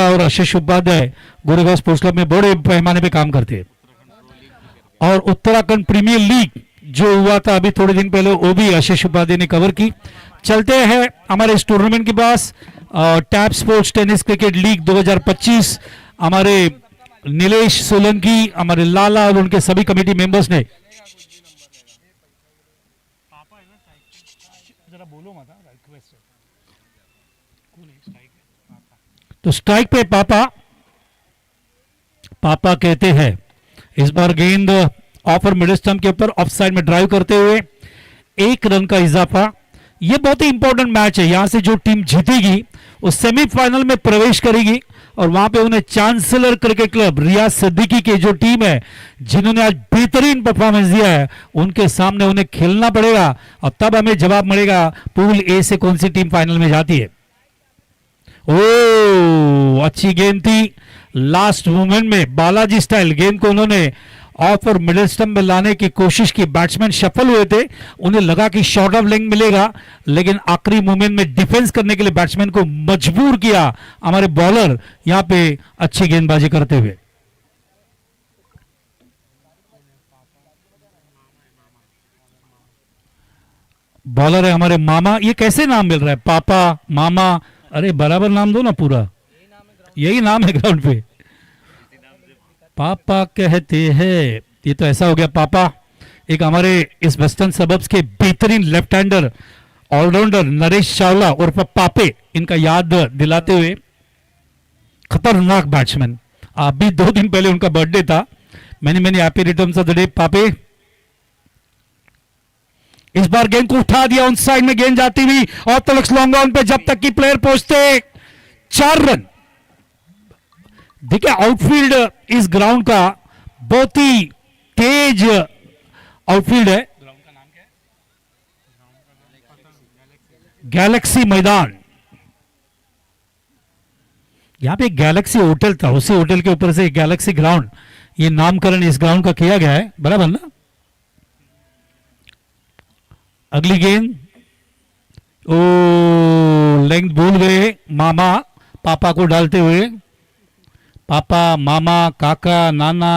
और आशीष Upadhyay Goregaon sports club में बड़े पैमाने पे काम करते हैं। और उत्तराखंड प्रीमियर लीग जो हुआ था अभी थोड़े दिन पहले, वो भी आशीष उपाध्याय ने कवर की। चलते हैं हमारे इस टूर्नामेंट के पास। Tap sports tennis cricket league 2025 हमारे नीलेश सोलंकी, हमारे लाला और उनके सभी कमेटी मेंबर्स ने तो स्ट्राइक पे पापा कहते हैं। इस बार गेंद ऑफर मिडिल स्टंप के ऊपर ऑफ साइड में ड्राइव करते हुए 1 रन का इजाफा। यह बहुत ही इंपॉर्टेंट मैच है। यहां से जो टीम जीतेगी वो सेमीफाइनल में प्रवेश करेगी और वहां पे उन्हें चांसलर क्रिकेट क्लब रियाज सिद्दीकी की जो टीम है जिन्होंने आज बेहतरीन परफॉर्मेंस दिया है उनके सामने उन्हें खेलना पड़ेगा और तब हमें जवाब मिलेगा पूल ए से कौन सी टीम फाइनल में जाती है। ओ अच्छी गेंद थी। लास्ट मोमेंट में बालाजी स्टाइल गेंद को उन्होंने ऑफ और मिडिल स्टंप में लाने की कोशिश की। बैट्समैन सफल हुए थे, उन्हें लगा कि शॉर्ट ऑफ लेग मिलेगा, लेकिन आखिरी मोमेंट में डिफेंस करने के लिए बैट्समैन को मजबूर किया हमारे बॉलर यहां पे अच्छी गेंदबाजी करते हुए। बॉलर है हमारे मामा। ये कैसे नाम मिल रहा है? पापा, मामा, अरे बराबर नाम दो ना पूरा। यही नाम है ग्राउंड पे, पापा कहते हैं। ये तो ऐसा हो गया पापा। एक हमारे इस वेस्टर्न सबर्ब्स के बेहतरीन left hander all rounder Naresh Chawla और पापे, इनका याद दिलाते हुए खतरनाक बैट्समैन। अभी 2 दिन पहले उनका बर्थडे था। Many happy returns of the day पापे। इस बार गेंद को उठा दिया, ऑन साइड में गेंद जाती हुई और तलक लॉन्ग ऑन पे जब तक कि प्लेयर पहुंचते 4 रन। देखिए आउटफील्ड इस ग्राउंड का बहुत ही तेज आउटफील्ड है। ग्राउंड का नाम क्या है? गैलेक्सी मैदान। यहां पे एक गैलेक्सी होटल था, उसी होटल के ऊपर से गैलेक्सी ग्राउंड, ये नामकरण इस ग्राउंड का किया गया है, बराबर ना? अगली गेंद, ओ लेंथ भूल गए मामा पापा को डालते हुए। पापा, मामा, काका, नाना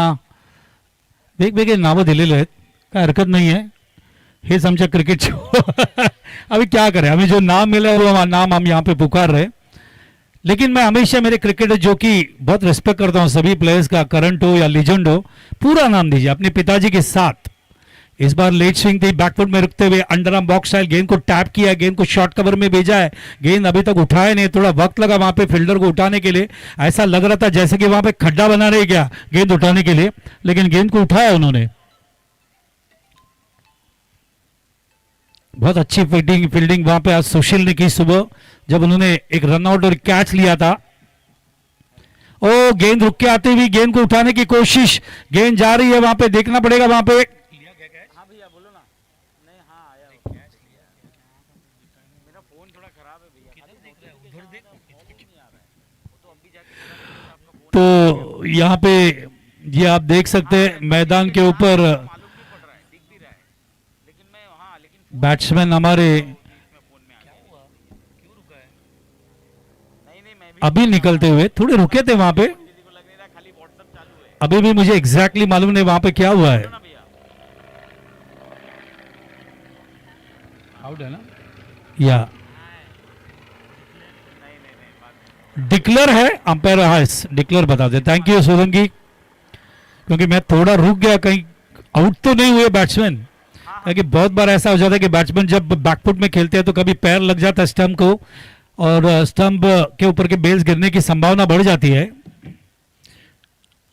वेगवेगळे नावं दिलेले आहेत, काय हरकत नहीं है, हेच आमच्या क्रिकेट अभी क्या करें, हमें जो नाम मिला वो नाम हम यहाँ पे पुकार रहे। लेकिन मैं हमेशा मेरे क्रिकेटर जो कि बहुत रिस्पेक्ट करता हूँ सभी प्लेयर्स का, करंट हो या लीजेंड हो, पूरा नाम दीजिए अपने पिताजी के साथ। इस बार लेट स्विंग थी, बैकफुट में रुकते हुए अंडर आर्म बॉक्स स्टाइल गेंद को टैप किया, गेंद को शॉर्ट कवर में भेजा है। गेंद अभी तक उठाए नहीं, थोड़ा वक्त लगा वहां पे फील्डर को उठाने के लिए। ऐसा लग रहा था जैसे कि वहां पे खड्डा बना रहे क्या गेंद उठाने के लिए, लेकिन गेंद को उठाया उन्होंने। बहुत अच्छी फील्डिंग वहां पे आज सुशील ने की सुबह, जब उन्होंने एक रनआउट और कैच लिया था। ओ गेंद रुक के आती हुई गेंद को उठाने की कोशिश, गेंद जा रही है वहां पे, देखना पड़ेगा वहां पे। तो यहाँ पे ये आप देख सकते हैं मैदान के ऊपर बैट्समैन हमारे अभी निकलते हुए थोड़े रुके थे वहां पे। अभी भी मुझे एग्जैक्टली मालूम नहीं वहां पे क्या हुआ है। आउट है ना या डिक्लेयर है? अंपायर डिक्लेयर बता दे। थैंक यू सोलंकी, क्योंकि मैं थोड़ा रुक गया, कहीं आउट तो नहीं हुए बैट्समैन, क्योंकि बहुत बार ऐसा हो जाता है कि बैट्समैन जब बैकफुट में खेलते हैं तो कभी पैर लग जाता है स्टंप को और स्टंप के ऊपर के बेल्स गिरने की संभावना बढ़ जाती है।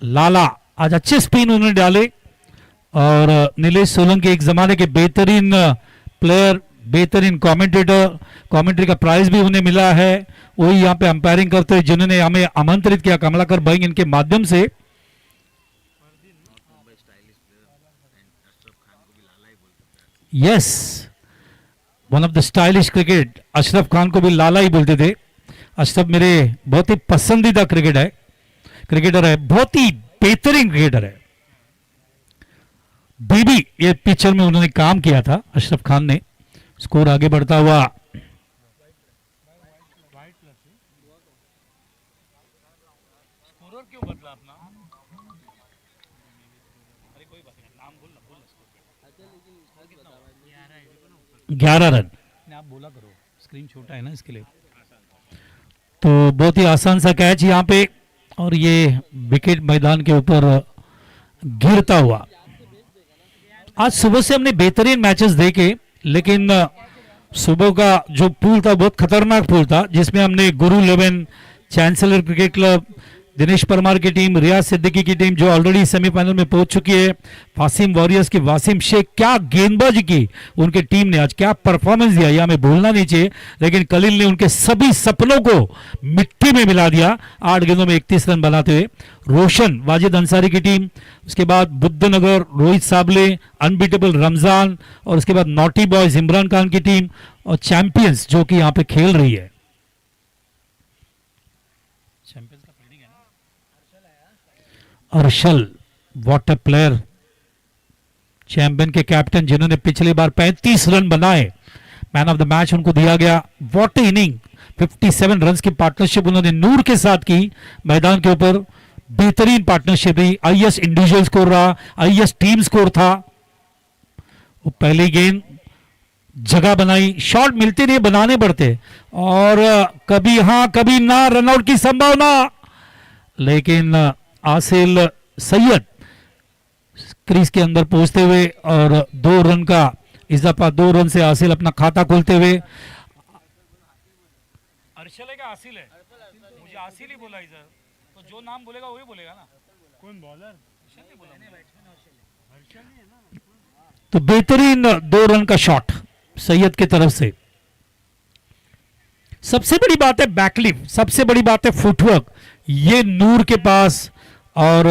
लाला आज अच्छे स्पिन उन्होंने डाले और नीलेश सोलंकी एक जमाने के बेहतरीन प्लेयर, बेहतरीन कमेंट्री का प्राइज भी उन्हें मिला है। वही यहाँ पे अंपायरिंग करते हुए जिन्होंने हमें आमंत्रित किया, कमलाकर भाई, इनके माध्यम से। Yes, one of the stylish cricket, Ashraf Khan को भी लाला ही बोलते थे। अशरफ मेरे बहुत ही पसंदीदा क्रिकेटर है, बहुत ही बेहतरीन क्रिकेटर है। बीबी ये पिक्चर में उन्होंने काम किया था अशरफ खान ने। स्कोर आगे बढ़ता हुआ 11 रन। आप बोला करो, स्क्रीन छोटा है ना इसके लिए। तो बहुत ही आसान सा कैच यहाँ पे, और ये विकेट मैदान के ऊपर गिरता हुआ। आज सुबह से हमने बेहतरीन मैचेस देखे, लेकिन सुबह का जो पूल था बहुत खतरनाक पूल था, जिसमें हमने गुरु 11, chancellor cricket club, Dinesh Parmar की टीम, रियाज सिद्दीकी की टीम जो ऑलरेडी सेमीफाइनल में पहुंच चुकी है, वासिम वॉरियर्स की वासिम शेख, क्या गेंदबाजी की उनकी टीम ने आज, क्या परफॉर्मेंस दिया, यह हमें भूलना नहीं चाहिए। लेकिन कलिल ने उनके सभी सपनों को मिट्टी में मिला दिया 8 गेंदों में 31 रन बनाते हुए। रोशन वाजिद अंसारी की टीम, उसके बाद बुद्धनगर रोहित साबले, अनबीटेबल रमजान, और उसके बाद नॉटी बॉयज इमरान खान की टीम, और चैंपियंस जो कि यहां पे खेल रही है। अर्शल, वॉट अ प्लेयर, चैंपियन के कैप्टन जिन्होंने पिछली बार 35 रन बनाए, मैन ऑफ द मैच उनको दिया गया। वॉट ए इनिंग, 57 रन की पार्टनरशिप उन्होंने नूर के साथ की मैदान के ऊपर। बेहतरीन पार्टनरशिप रही, आईएएस इंडिविजुअल स्कोर रहा, आईएएस टीम स्कोर था। वो पहली गेंद जगह बनाई, शॉट मिलते नहीं बनाने पड़ते, और कभी हां कभी ना, रनआउट की संभावना, लेकिन आसिल सैयद क्रीज के अंदर पहुंचते हुए और 2 रन का इजाफा, 2 रन से आसिल अपना खाता खोलते हुए। अर्शल है क्या आसिल है? मुझे आसिल ही बोला इधर, तो जो नाम बोलेगा वही बोलेगा ना। कौन बॉलर? तो बेहतरीन 2 रन का शॉट सैयद की तरफ से। सबसे बड़ी बात है बैकलिप, सबसे बड़ी बात है फुटवर्क, ये नूर के पास और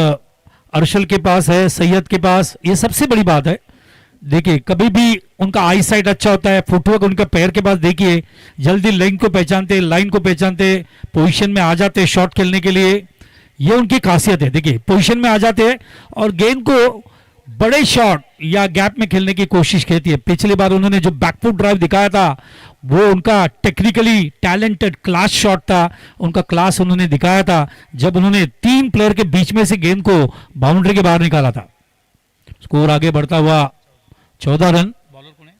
अर्शल के पास है, सैयद के पास, ये सबसे बड़ी बात है। देखिए कभी भी उनका आई साइड अच्छा होता है, फुटवर्क उनका पैर के पास, देखिए जल्दी लाइन को पहचानते, लाइन को पहचानते, पोजीशन में आ जाते शॉट खेलने के लिए, ये उनकी खासियत है। देखिए पोजीशन में आ जाते हैं और गेंद को बड़े शॉट या गैप में खेलने की कोशिश करती है। पिछली बार उन्होंने जो बैकफुट ड्राइव दिखाया था वो उनका टेक्निकली टैलेंटेड क्लास शॉट था, उनका क्लास उन्होंने दिखाया था जब उन्होंने 3 प्लेयर के बीच में से गेंद को बाउंड्री के बाहर निकाला था। स्कोर आगे बढ़ता हुआ 14 रन। बॉलर कौन है?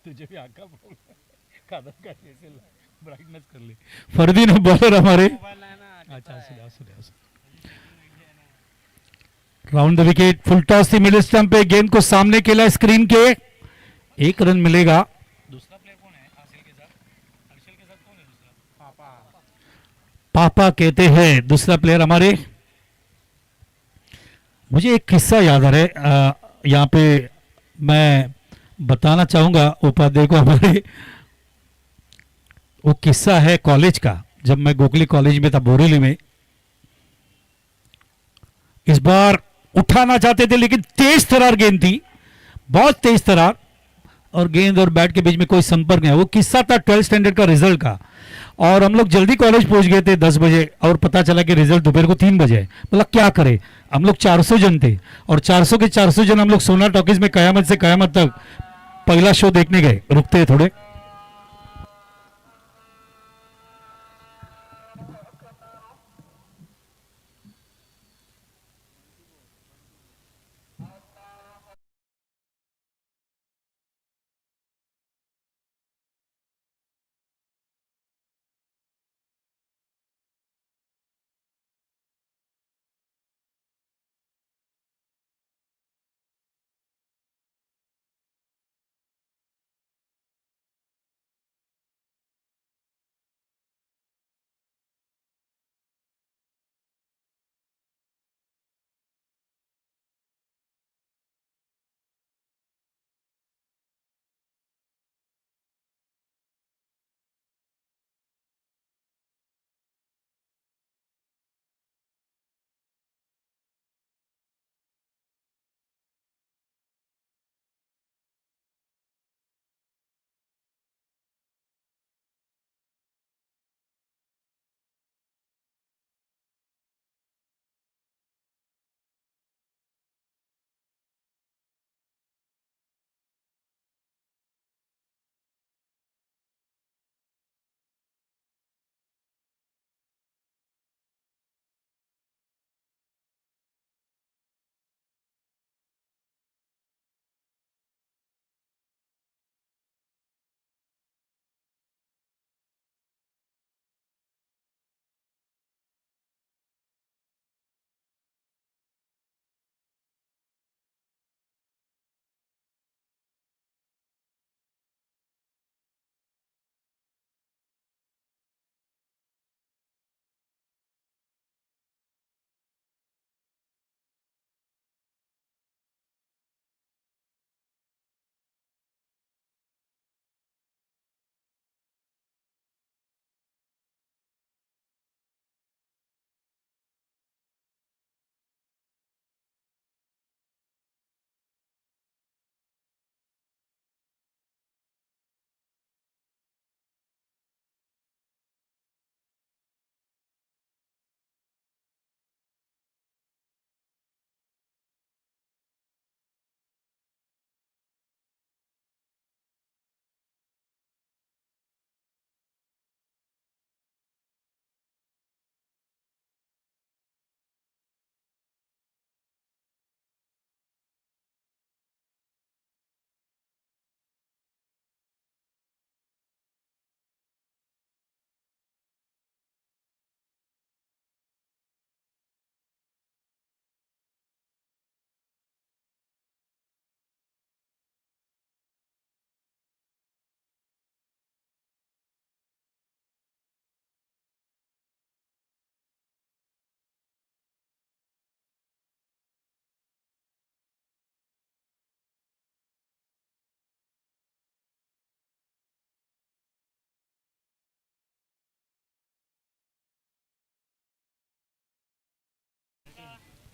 तुझे भी आका ब्राइटनेस कर ले। फरदीन है बॉलर हमारे। अच्छा round the wicket, full toss थी मिडिल स्टंप पे, गेंद को सामने खेला स्क्रीन के, 1 रन मिलेगा। दूसरा प्लेयर कौन है आसिल के साथ? अर्शल के साथ कौन है दूसरा? पापा कहते हैं दूसरा प्लेयर हमारे। मुझे एक किस्सा याद आ रहा है, यहाँ पे मैं बताना चाहूंगा उपाध्याय को हमारे। वो किस्सा है कॉलेज का, जब मैं गोखली कॉलेज में था बोरीली में। इस बार उठाना चाहते थे लेकिन तेज तरार गेंद थी, बहुत तेज तरार, और गेंद और बैट के बीच में कोई संपर्क नहीं। वो किस्सा था 12th स्टैंडर्ड का रिजल्ट का, और हम लोग जल्दी कॉलेज पहुंच गए थे 10 बजे, और पता चला कि रिजल्ट दोपहर को 3 बजे। मतलब क्या करें, हम लोग 400 जन थे, और 400 के 400 जन हम लोग सोना टॉकीज में कयामत से कयामत तक पहला शो देखने गए। रुकते थोड़े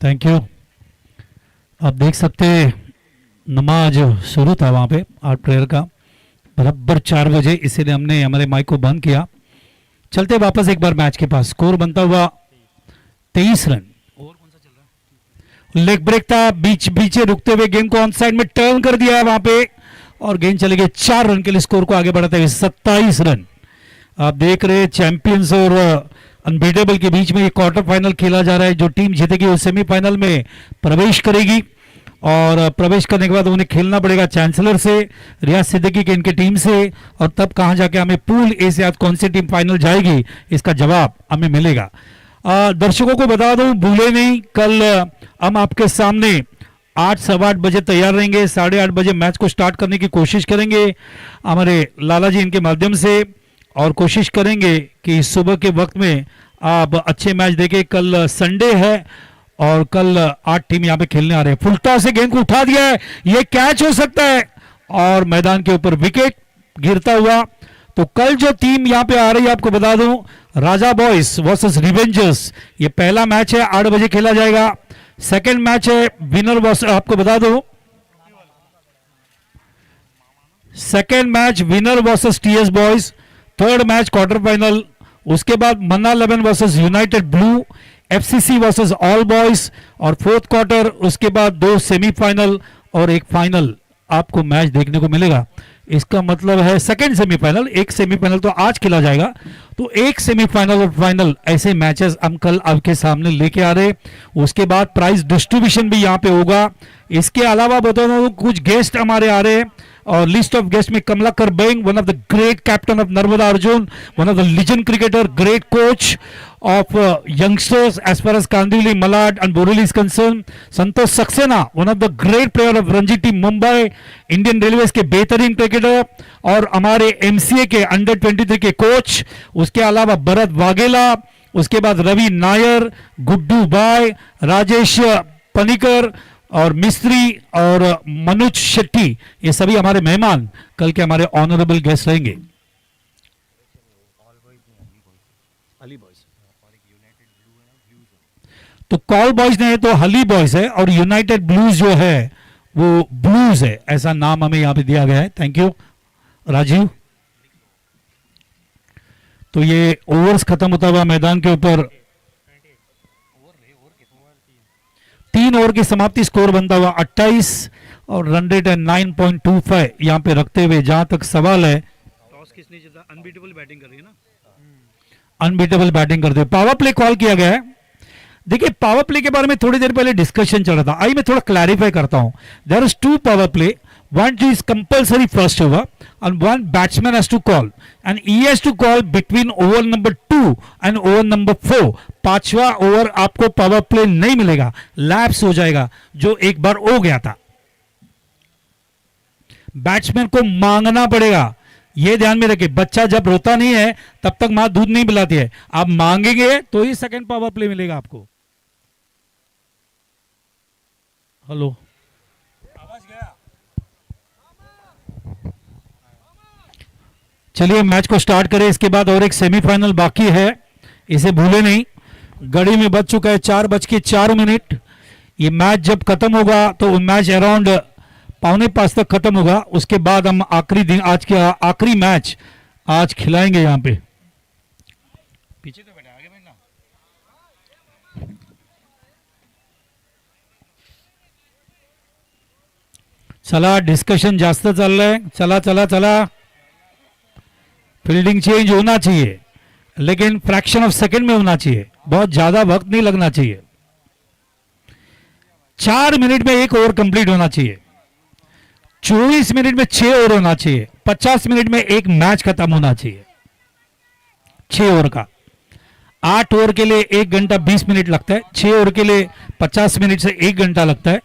थैंक यू। आप देख सकते हैं नमाज शुरू था वहाँ पे आर्ट प्रेयर का बराबर 4 बजे, इसीलिए हमने हमारे माइक को बंद किया। चलते वापस एक बार मैच के पास। स्कोर बनता हुआ 23 रन। लेग ब्रेक था, बीच बीचे रुकते हुए गेंद को ऑन साइड में टर्न कर दिया है वहां पे और गेंद चले गए 4 रन के लिए, स्कोर को आगे बढ़ाते हुए 27 रन। आप देख रहे हैं चैंपियंस और अनबीटेबल के बीच में ये क्वार्टर फाइनल खेला जा रहा है। जो टीम जीतेगी वो सेमीफाइनल में प्रवेश करेगी और प्रवेश करने के बाद उन्हें खेलना पड़ेगा चांसलर से, रियाज सिद्दीकी के इनके टीम से, और तब कहां जाके हमें पूल ए से आज कौन सी टीम फाइनल जाएगी इसका जवाब हमें मिलेगा। दर्शकों को बता दूं, भूले नहीं, कल हम आपके सामने 8 सवा 8 बजे तैयार रहेंगे। 8:30 बजे मैच को स्टार्ट करने की कोशिश करेंगे हमारे लाला जी इनके माध्यम से, और कोशिश करेंगे कि सुबह के वक्त में आप अच्छे मैच देखें। कल संडे है और कल 8 टीम यहाँ पे खेलने आ रहे हैं। फुलटा से गेंद को उठा दिया है, ये कैच हो सकता है और मैदान के ऊपर विकेट गिरता हुआ। तो कल जो टीम यहाँ पे आ रही है आपको बता दूं, राजा बॉयज वर्सेस रिवेंजर्स, ये पहला मैच है 8 बजे खेला जाएगा। सेकंड मैच है विनर वर्सेस, आपको बता दूं second match winner versus TS boys, third match quarter final, उसके बाद मन्ना 11 versus United Blue, FCC versus all boys, और फोर्थ क्वार्टर, उसके बाद 2 सेमीफाइनल और एक फाइनल आपको मैच देखने को मिलेगा। इसका मतलब है सेकंड सेमीफाइनल, एक सेमीफाइनल तो आज खेला जाएगा, तो एक सेमीफाइनल और फाइनल ऐसे मैचेस हम कल आपके सामने लेके आ रहे। उसके बाद प्राइज डिस्ट्रीब्यूशन भी यहाँ पे होगा। इसके अलावा बता दो कुछ गेस्ट हमारे आ रहे हैं, और लिस्ट ऑफ गेस्ट में Kamlakar Beng, one of the great captain of Narmada Arjun, one of the legend cricketer, great coach of youngsters as far as Kandivali, Malad and Borivali is concerned. Santosh Saxena, one of the great player of Ranji team Mumbai, Indian Railways के बेहतरीन cricketer, और हमारे MCA के under 23 के coach. उसके अलावा भरत वाघेला, उसके बाद रवि नायर, गुड्डू बाय, राजेश पनिकर और मिस्त्री और मनोज शेट्टी, ये सभी हमारे मेहमान कल के हमारे ऑनरेबल गेस्ट रहेंगे। तो कॉल बॉयज नहीं है तो हली बॉयज है, और यूनाइटेड ब्लूज जो है वो ब्लूज है, ऐसा नाम हमें यहां पे दिया गया है। Thank you Rajiv. तो ये ओवर्स खत्म होता हुआ मैदान के ऊपर 3 ओवर की समाप्ति, स्कोर बनता हुआ 28 और रन रेट है 9.25 यहां पे रखते हुए। जहां तक सवाल है, टॉस किसने जीता? अनबीटेबल बैटिंग कर रही है ना, अनबीटेबल बैटिंग करते हुए पावर प्ले कॉल किया गया है। देखिए पावर प्ले के बारे में थोड़ी देर पहले डिस्कशन चल रहा था, आई मैं थोड़ा क्लैरिफाई करता हूं। There is 2 power play, one is compulsory first over and one batsman has to call, and he has to call between over number 2 and over number 4. 5वां ओवर आपको पावर प्ले नहीं मिलेगा, लैप्स हो जाएगा, जो एक बार हो गया था। बैट्समैन को मांगना पड़ेगा, ये ध्यान में रखिए। बच्चा जब रोता नहीं है तब तक मां दूध नहीं पिलाती है, आप मांगेंगे तो ही सेकंड पावर प्ले मिलेगा आपको। हेलो, आवाज गया? चलिए मैच को स्टार्ट करें। इसके बाद और एक सेमीफाइनल बाकी है, इसे भूले नहीं। घड़ी में बज चुका है 4:04। ये मैच जब खत्म होगा तो मैच अराउंड 4:45 तक खत्म होगा। उसके बाद हम आखिरी दिन, आज का आखिरी मैच आज खिलाएंगे यहां पे। पीछे तो बैठा, आगे बैठना। चला, डिस्कशन जास्त चाललंय, चला चला चला। फील्डिंग चेंज होना चाहिए, लेकिन फ्रैक्शन ऑफ सेकंड में होना चाहिए, बहुत ज्यादा वक्त नहीं लगना चाहिए। 4 मिनट में 1 ओवर कंप्लीट होना चाहिए, 24 मिनट में 6 ओवर होना चाहिए, 50 मिनट में 1 मैच खत्म होना चाहिए 6 ओवर का। 8 ओवर के लिए 1 घंटा 20 मिनट लगता है, 6 ओवर के लिए 50 मिनट से 1 घंटा लगता है।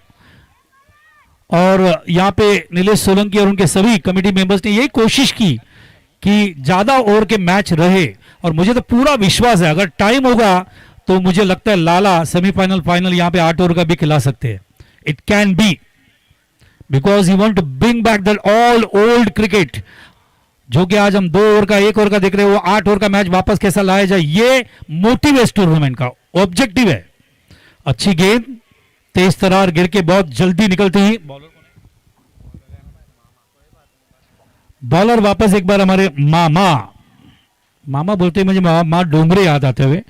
और यहां पे नीलेश सोलंकी और उनके सभी कमेटी मेंबर्स ने यही कोशिश की कि ज्यादा ओवर के मैच रहे, और मुझे तो पूरा विश्वास है अगर टाइम होगा तो मुझे लगता है लाला सेमीफाइनल फाइनल यहां पे 8 ओवर का भी खिला सकते हैं। It can be, because you want to bring back that all old cricket, जो कि आज हम 2 ओवर का 1 ओवर का देख रहे हैं, वो 8 ओवर का मैच वापस कैसा लाया जाए, ये मोटिव है इस टूर्नामेंट का, ऑब्जेक्टिव है। अच्छी गेंद तेज तरार गिर के बहुत जल्दी निकलती ही बॉलर वापस एक बार हमारे मामा मामा बोलते ही मुझे मामा डोंगरे याद आते हुए।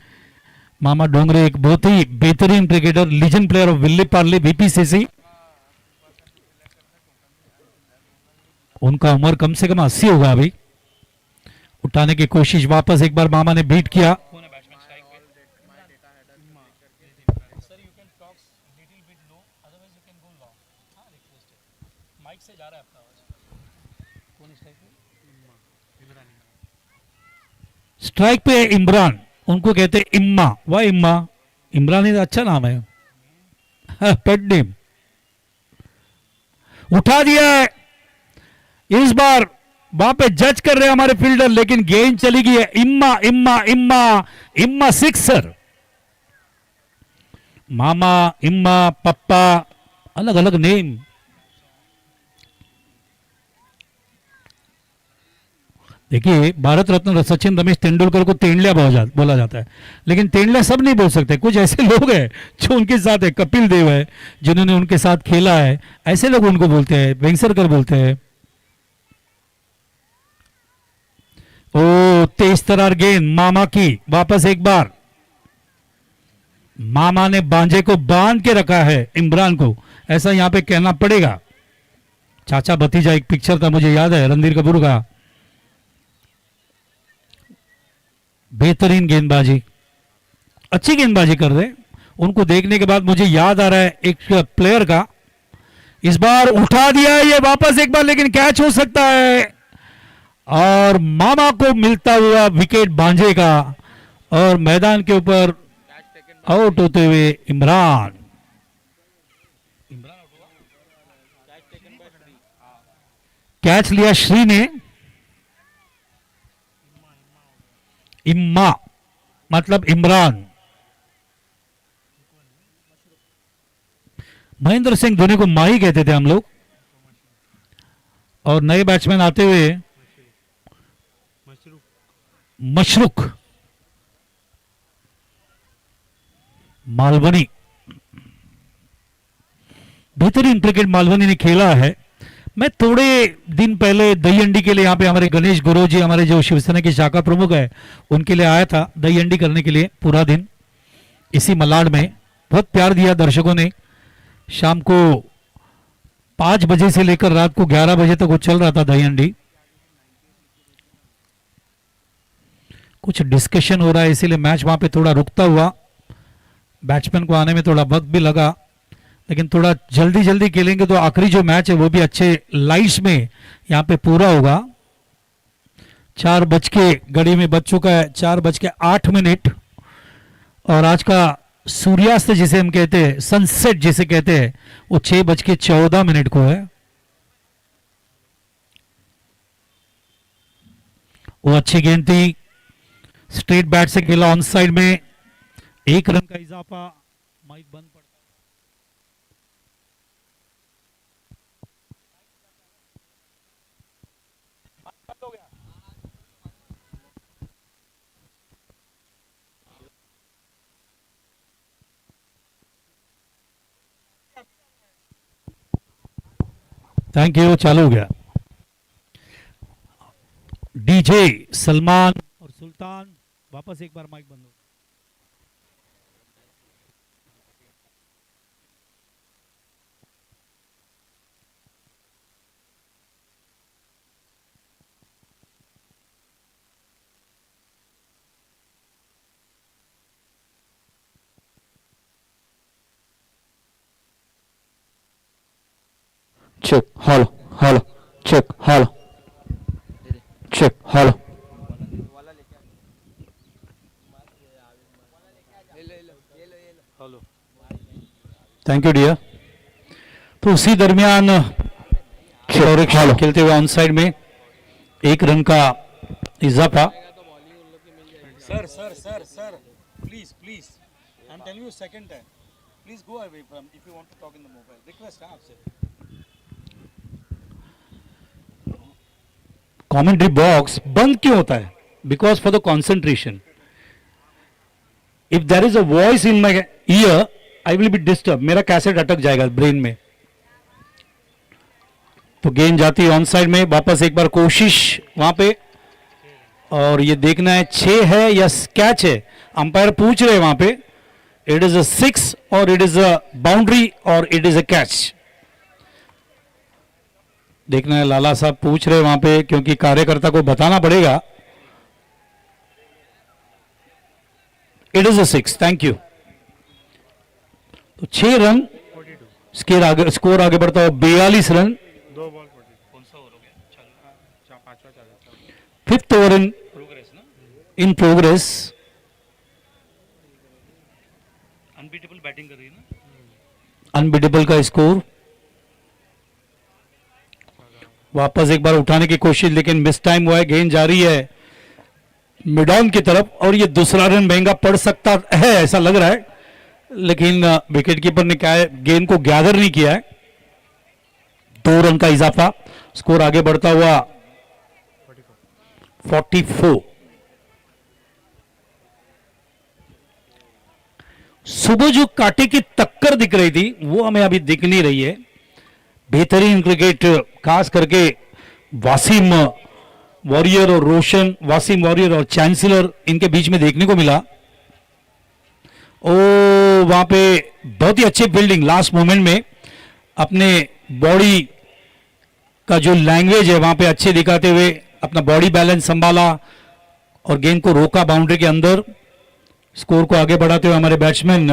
मामा डोंगरे एक बहुत ही बेहतरीन cricketer, legend player of Vile Parle BPCC. उनका उम्र कम से कम 80 होगा अभी। उठाने की कोशिश वापस एक बार मामा ने बीट किया। स्ट्राइक पे है इमरान, उनको कहते हैं इम्मा। वाह इम्मा, इमरान ही अच्छा नाम है, पेट नेम। उठा दिया है इस बार, वहां पे जज कर रहे हैं हमारे फील्डर, लेकिन गेंद चली गई है। इम्मा इम्मा इम्मा इम्मा सिक्सर। मामा, इम्मा, पप्पा, अलग अलग नेम। देखिए भारत रत्न सचिन रमेश तेंदुलकर को तेंडलिया बोला जाता है, लेकिन तेंडलिया सब नहीं बोल सकते। कुछ ऐसे लोग हैं जो उनके साथ है, कपिल देव है जिन्होंने उनके साथ खेला है, ऐसे लोग उनको बोलते हैं, वेंगसरकर बोलते हैं। ओ तेज तरार गेंद मामा की, वापस एक बार मामा ने बांझे को बांध के रखा है इमरान को, ऐसा यहां पे कहना पड़ेगा। चाचा भतीजा एक पिक्चर था, मुझे याद है, रणधीर कपूर का। बेहतरीन गेंदबाजी, अच्छी गेंदबाजी कर रहे। उनको देखने के बाद मुझे याद आ रहा है एक प्लेयर का। इस बार उठा दिया है ये वापस एक बार, लेकिन कैच हो सकता है और मामा को मिलता हुआ विकेट बांझे का, और मैदान के ऊपर आउट होते हुए इमरान। कैच लिया श्री ने। इम्मा मतलब इमरान। महेंद्र सिंह धोनी को माही कहते थे हम लोग, और नए बैट्समैन आते हुए मशरुक मालवनी। बेहतरीन क्रिकेट मालवनी ने खेला है। मैं थोड़े दिन पहले दही अंडी के लिए यहाँ पे हमारे गणेश गुरु जी, हमारे जो शिवसेना के शाखा प्रमुख है, उनके लिए आया था दही अंडी करने के लिए पूरा दिन इसी मलाड में। बहुत प्यार दिया दर्शकों ने। शाम को 5 बजे से लेकर रात को 11 बजे तक वो चल रहा था दही अंडी। कुछ डिस्कशन हो रहा है, इसीलिए मैच वहां पे थोड़ा रुकता हुआ। बैट्समैन को आने में थोड़ा वक्त भी लगा, लेकिन थोड़ा जल्दी जल्दी खेलेंगे तो आखिरी जो मैच है वो भी अच्छे लाइट्स में यहाँ पे पूरा होगा। 4 बज के घड़ी में बज चुका है, 4:08, और आज का सूर्यास्त जिसे हम कहते हैं, सनसेट जिसे कहते हैं, वो 6:14 को है। वो अच्छी गेंद थी, स्ट्रेट बैट से खेला ऑन साइड में, 1 रन का इजाफा। माइक बंद पड़ता। थैंक यू, चालू हो गया। डीजे सलमान और सुल्तान, वापस एक बार माइक बंद हो। check hello hello check hello check hello thank you dear. तो उसी दरमियान खेलते हुए ऑन साइड में 1 रन का इजाफा। Sir sir sir sir please please I am telling you second time, please go away from if you want to talk in the mobile, request है आपसे। कमेंट्री बॉक्स बंद क्यों होता है? Because for the concentration, if there is a voice in my ear I will be disturb, मेरा cassette अटक जाएगा brain में। तो गेंद जाती है ऑन साइड में, वापस एक बार कोशिश वहां पे, और ये देखना है 6 है या कैच है। अंपायर पूछ रहे हैं वहां पे, इट इज अ 6 और इट इज अ बाउंड्री और इट इज अ कैच। देखना है, लाला साहब पूछ रहे हैं वहां पे, क्योंकि कार्यकर्ता को बताना पड़ेगा। It is a 6, thank you. तो 6 रन, स्कोर आगे बढ़ता है 42 रन। 2 बॉल 40, कौन सा ओवर हो गया? 5वां चल रहा है। 5th over in progress. Unbeatable batting कर रही है ना? अनबीटेबल का स्कोर। वापस एक बार उठाने की कोशिश, लेकिन मिस टाइम हुआ है। गेंद जा रही है मिड ऑन की तरफ, और ये दूसरा रन महंगा पड़ सकता है ऐसा लग रहा है, लेकिन विकेट कीपर ने क्या है, गेंद को गैदर नहीं किया है। 2 रन का इजाफा, स्कोर आगे बढ़ता हुआ 44। सुबह जो कांटे की टक्कर दिख रही थी वो हमें अभी दिख नहीं रही है। बेहतरीन क्रिकेट, खास करके वासिम वॉरियर और रोशन, वासिम वॉरियर और चांसलर, इनके बीच में देखने को मिला। ओ वहां पे बहुत ही अच्छी फील्डिंग, लास्ट मोमेंट में अपने बॉडी का जो लैंग्वेज है वहां पे अच्छे दिखाते हुए अपना बॉडी बैलेंस संभाला और गेंद को रोका बाउंड्री के अंदर। स्कोर को आगे बढ़ाते हुए हमारे बैट्समैन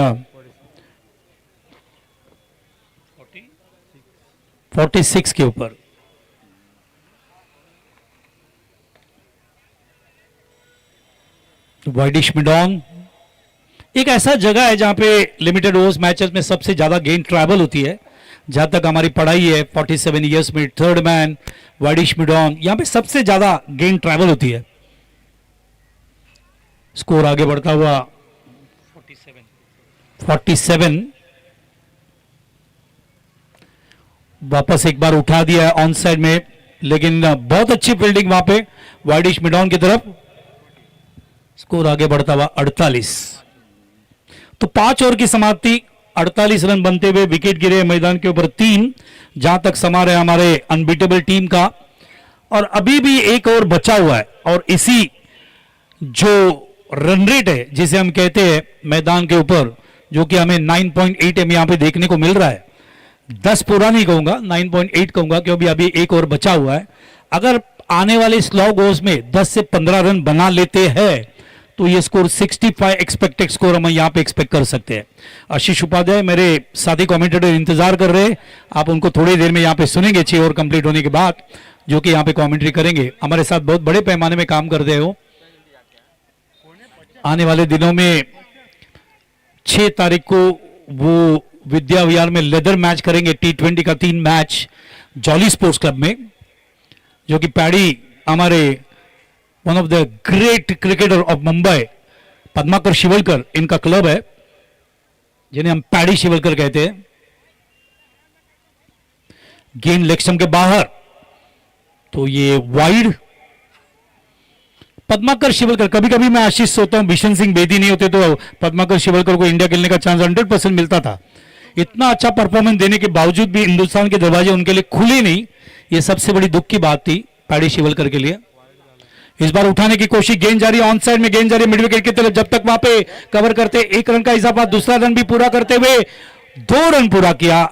46 के ऊपर। वाइडिश मिड ऑन एक ऐसा जगह है जहां पे लिमिटेड ओवर्स मैचेस में सबसे ज्यादा गेंद ट्रैवल होती है। जहां तक हमारी पढ़ाई है 47 इयर्स में third man widish mid on, यहां पे सबसे ज्यादा गेंद ट्रैवल होती है। स्कोर आगे बढ़ता हुआ 47। वापस एक बार उठा दिया है ऑन साइड में, लेकिन बहुत अच्छी फील्डिंग वहां पे वाइडिश मिड ऑन की तरफ। स्कोर आगे बढ़ता हुआ 48। तो 5 ओवर की समाप्ति, 48 रन बनते हुए विकेट गिरे मैदान के ऊपर 3, जहां तक समा रहे हमारे अनबीटेबल टीम का। और अभी भी 1 ओवर बचा हुआ है, और इसी जो रन रेट है जिसे हम कहते हैं मैदान के ऊपर, जो कि हमें 9.8 यहां पे देखने को मिल रहा है। 10 पूरा नहीं कहूंगा, 9.8 कहूंगा, क्योंकि अभी 1 ओवर बचा हुआ है। अगर आने वाले स्लॉग ओवर्स में 10 से 15 रन बना लेते हैं तो ये स्कोर 65 एक्सपेक्टेड स्कोर हम यहां पे एक्सपेक्ट कर सकते हैं। आशीष उपाध्याय मेरे साथी कमेंटेटर इंतजार कर रहे हैं, आप उनको थोड़ी देर में यहां पे सुनेंगे 6 ओवर कंप्लीट होने के बाद, जो कि यहां पे कमेंट्री करेंगे। हमारे साथ बहुत बड़े पैमाने में काम करते हो। आने वाले दिनों में 6 तारीख को वो विद्या विहार में लेदर मैच करेंगे, T20 का 3 मैच जॉली स्पोर्ट्स क्लब में, जो कि पैडी हमारे one of the great cricketer of Mumbai Padmakar Shivalkar, इनका क्लब है, जिन्हें हम पैडी शिवलकर कहते हैं। गेंद लेग स्टंप के बाहर, तो ये वाइड। पद्माकर शिवलकर, कभी कभी मैं आशीष सोचता हूं बिशन सिंह बेदी नहीं होते तो पद्माकर शिवलकर को इंडिया खेलने का चांस 100% मिलता था। इतना अच्छा परफॉर्मेंस देने के बावजूद भी हिंदुस्तान के दरवाजे उनके लिए खुले नहीं, ये सबसे बड़ी दुख की बात थी पैडी शिवलकर के लिए। इस बार उठाने की कोशिश, गेंद जारी ऑन साइड में, गेंद जारी मिड विकेट की तरफ, जब तक वहां पे कवर करते 1 रन का इजाफा, दूसरा रन भी पूरा करते हुए 2 रन पूरा किया।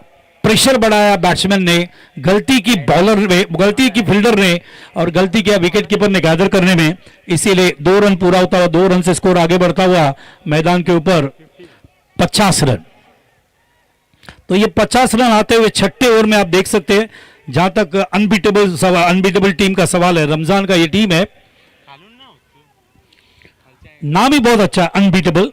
प्रेशर बढ़ाया बैट्समैन ने, गलती की बॉलर ने, गलती की फील्डर ने, और गलती किया विकेट कीपर ने गैदर करने में, इसीलिए 2 रन पूरा होता हुआ 2 रन से स्कोर आगे बढ़ता हुआ मैदान के ऊपर 50 रन। तो ये 50 रन आते हुए 6ठे ओवर में आप देख सकते हैं, जहां तक अनबीटेबल टीम का सवाल है, रमजान का ये टीम है, नाम ही बहुत अच्छा, अनबीटेबल।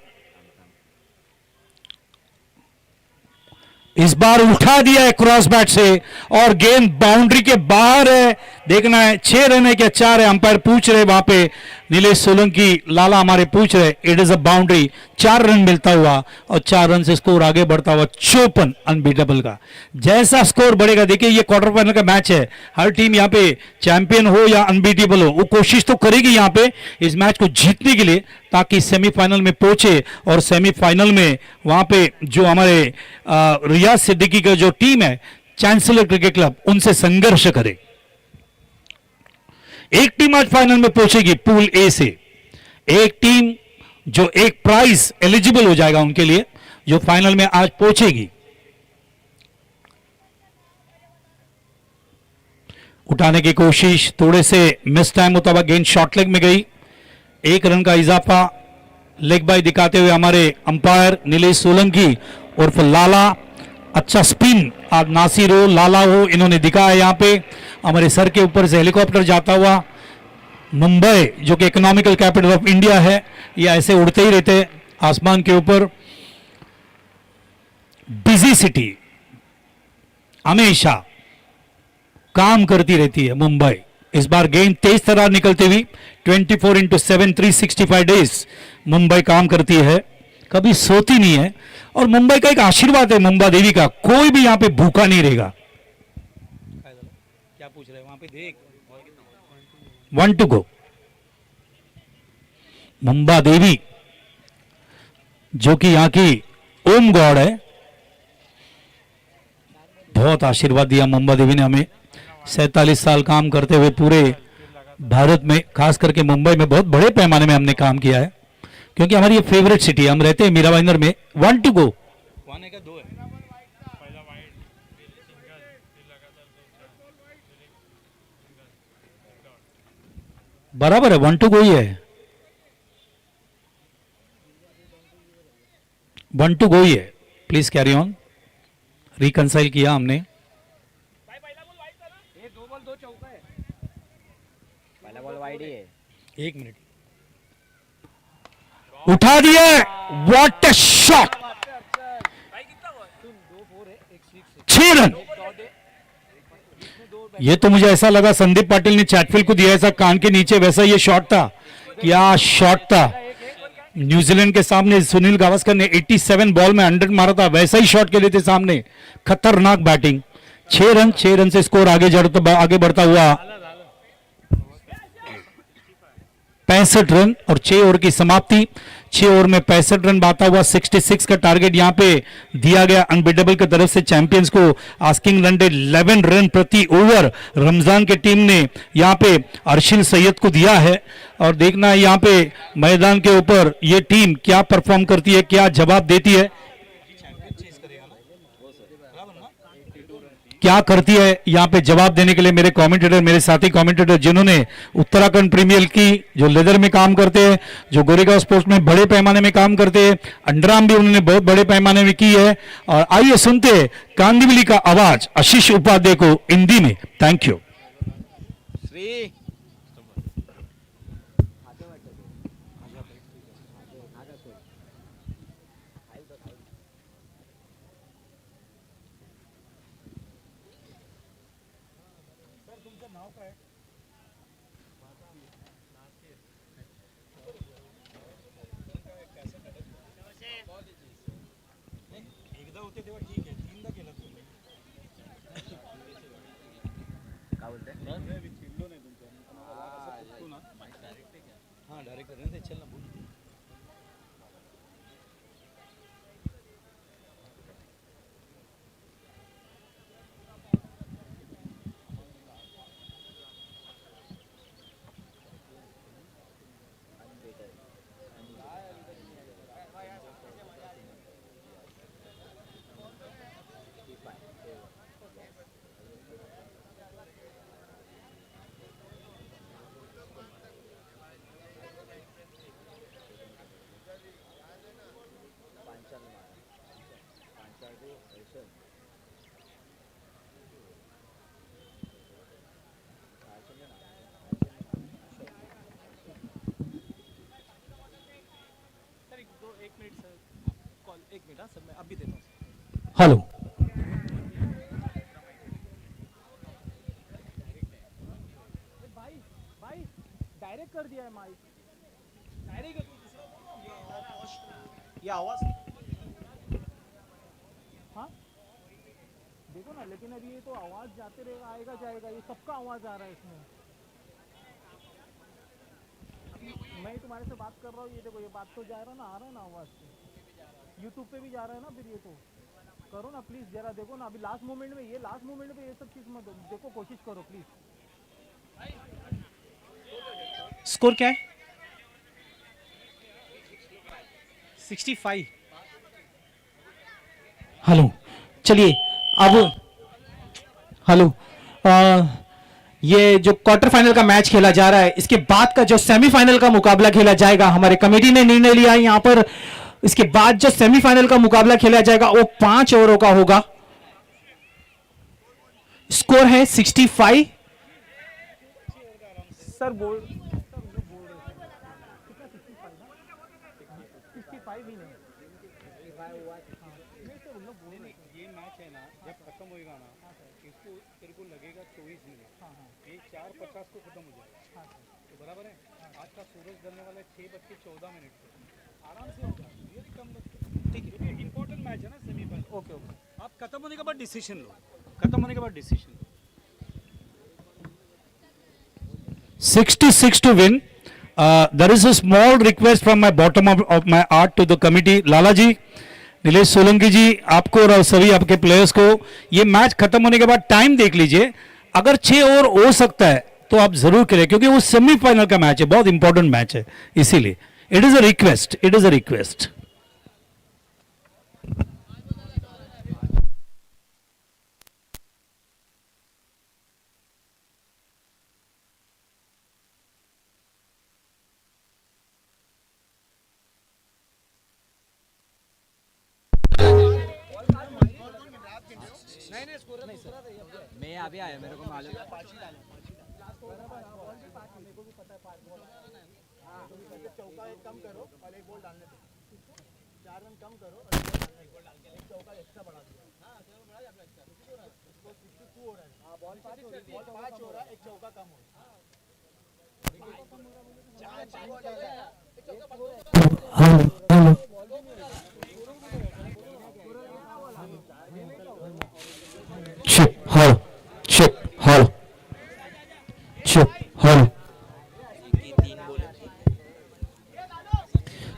इस बार उठा दिया है क्रॉस बैट से, और गेंद बाउंड्री के बाहर है। देखना है 6 रन है क्या 4 है, अंपायर पूछ रहे वहां पे। नीलेश सोलंकी, लाला हमारे पूछ रहे, it is a boundary, 4 run मिलता हुआ और 4 रन से स्कोर आगे बढ़ता हुआ 54 अनबीटेबल का। जैसा स्कोर बढ़ेगा, देखिए ये क्वार्टर फाइनल का मैच है, हर टीम यहाँ पे चैंपियन हो या अनबीटेबल हो वो कोशिश तो करेगी यहाँ पे इस मैच को जीतने के लिए, ताकि सेमीफाइनल में पहुंचे और सेमीफाइनल में वहां पे जो हमारे रियाज सिद्दीकी का जो टीम है चांसलर क्रिकेट क्लब, उनसे संघर्ष करे। एक टीम आज फाइनल में पहुंचेगी पूल ए से, एक टीम जो एक प्राइज एलिजिबल हो जाएगा उनके लिए, जो फाइनल में आज पहुंचेगी। उठाने की कोशिश, थोड़े से मिस टाइम होता हुआ गेंद शॉर्ट लेग में गई, 1 रन का इजाफा लेग बाय दिखाते हुए हमारे अंपायर नीलेश सोलंकी उर्फ लाला। अच्छा स्पिन आज नासिर हो, लाला हो, इन्होंने दिखाया यहां पे। हमारे सर के ऊपर से हेलीकॉप्टर जाता हुआ, मुंबई जो कि इकोनॉमिकल कैपिटल ऑफ इंडिया है, ये ऐसे उड़ते ही रहते हैं आसमान के ऊपर। बिजी सिटी हमेशा काम करती रहती है मुंबई। इस बार गेंद तेज तरह निकलती हुई 24/7 365 डेज मुंबई काम करती है, कभी सोती नहीं है। और मुंबई का एक आशीर्वाद है मुंबा देवी का, कोई भी यहां पे भूखा नहीं रहेगा। क्या पूछ रहे हैं वहां पे, देख 1 to go। मुंबा देवी जो कि यहां की ओम गॉड है, बहुत आशीर्वाद दिया मुंबा देवी ने हमें। 47 साल काम करते हुए पूरे भारत में, खास करके मुंबई में बहुत बड़े पैमाने में हमने काम किया है, क्योंकि हमारी ये फेवरेट सिटी है। हम रहते हैं मीरा भाईंदर में। 1 to go, वाने का 2 है। बराबर है, 1 to go ही है, 1 to go ही है। Please carry on. रिकंसाइल किया हमने। एक मिनट, उठा दिया, व्हाट अ शॉट, 6 रन। ये तो मुझे ऐसा लगा संदीप पाटिल ने चैटफील्ड को दिया ऐसा कान के नीचे, वैसा ये शॉट था। क्या शॉट था। न्यूजीलैंड के सामने सुनील गावस्कर ने 87 बॉल में 100 मारा था, वैसा ही शॉट खेले थे सामने। खतरनाक बैटिंग। 6 रन से स्कोर आगे बढ़ता हुआ 65 रन और 6 ओवर की समाप्ति। 6 ओवर में 65 रन बाता हुआ 66 का टारगेट यहां पे दिया गया अनबीटेबल की तरफ से चैंपियंस को। आस्किंग रन रेट 11 रन प्रति ओवर रमजान की टीम ने यहां पे अर्शिल सैयद को दिया है। और देखना है यहां पे मैदान के ऊपर ये टीम क्या परफॉर्म करती है, क्या जवाब देती है, क्या करती है। यहां पे जवाब देने के लिए मेरे कमेंटेटर, मेरे साथी कमेंटेटर जिन्होंने उत्तराखंड प्रीमियर की, जो लेदर में काम करते हैं, जो गोरेगांव स्पोर्ट्स में बड़े पैमाने में काम करते हैं, अंडरआर्म भी उन्होंने बहुत बड़े पैमाने में की है। और आइए सुनते हैं कांदिवली का आवाज आशीष उपाध्याय को हिंदी में। Thank you. सर मैं अभी देता हूँ। हेलो, भाई डायरेक्ट कर दिया है माइक। ये आवाज हाँ देखो ना, लेकिन अभी ये तो आवाज जाते रहेगा, आएगा जाएगा, ये सबका आवाज आ रहा है इसमें। मैं ही तुम्हारे से बात कर रहा हूँ, ये देखो ये बात तो जा रहा है ना, आ रहा है ना आवाज, यूट्यूब पे भी जा रहा है ना, फिर ये तो करो ना प्लीज, जरा देखो ना, अभी लास्ट मोमेंट में ये सब चीज मत देखो, कोशिश करो प्लीज। स्कोर क्या है? 65। हेलो, चलिए अब हेलो, ये जो क्वार्टर फाइनल का मैच खेला जा रहा है, इसके बाद का जो सेमीफाइनल का मुकाबला खेला जाएगा, हमारे कमेटी ने निर्णय लिया है यहां पर, इसके बाद जो सेमीफाइनल का मुकाबला खेला जाएगा वो 5 ओवरों का होगा। स्कोर है 65। सर बोल ये मैच है ना, जब खत्म होएगा ना, इसको तेरे को लगेगा 24 मिनट, ये 4:50 को खत्म हो जाएगा, तो बराबर है। आज का सूरज ढलने वाला है 6:14 से, आराम से होगा, रियली कम। ठीक है, इंपॉर्टेंट मैच है ना सेमीफाइनल। ओके ओके, आप खत्म होने के बाद डिसीजन लो, खत्म होने के बाद decision low. 66 to win. There is a small request from my bottom of my heart to the committee. लाला जी, नीलेश सोलंकी जी, आपको और सभी आपके प्लेयर्स को, ये मैच खत्म होने के बाद टाइम देख लीजिए, अगर 6 ओवर हो सकता है तो आप जरूर करें, क्योंकि वो सेमीफाइनल का मैच है, बहुत इंपॉर्टेंट मैच है, इसीलिए it is a request, it is a request. मैं अभी आया, मेरे को मालूम है। चौका एक कम करो और एक बॉल डालने दो, 4 रन कम करो और एक बॉल डालने दो, एक चौका एक्स्ट्रा बढ़ा दो। हाँ बढ़ा दे अपना एक्स्ट्रा, 62 हो रहा है। हाँ बॉल 5 हो रहा है, एक चौका कम हो रहा है। Chip, hollow. Chip, hollow. Chip, hollow.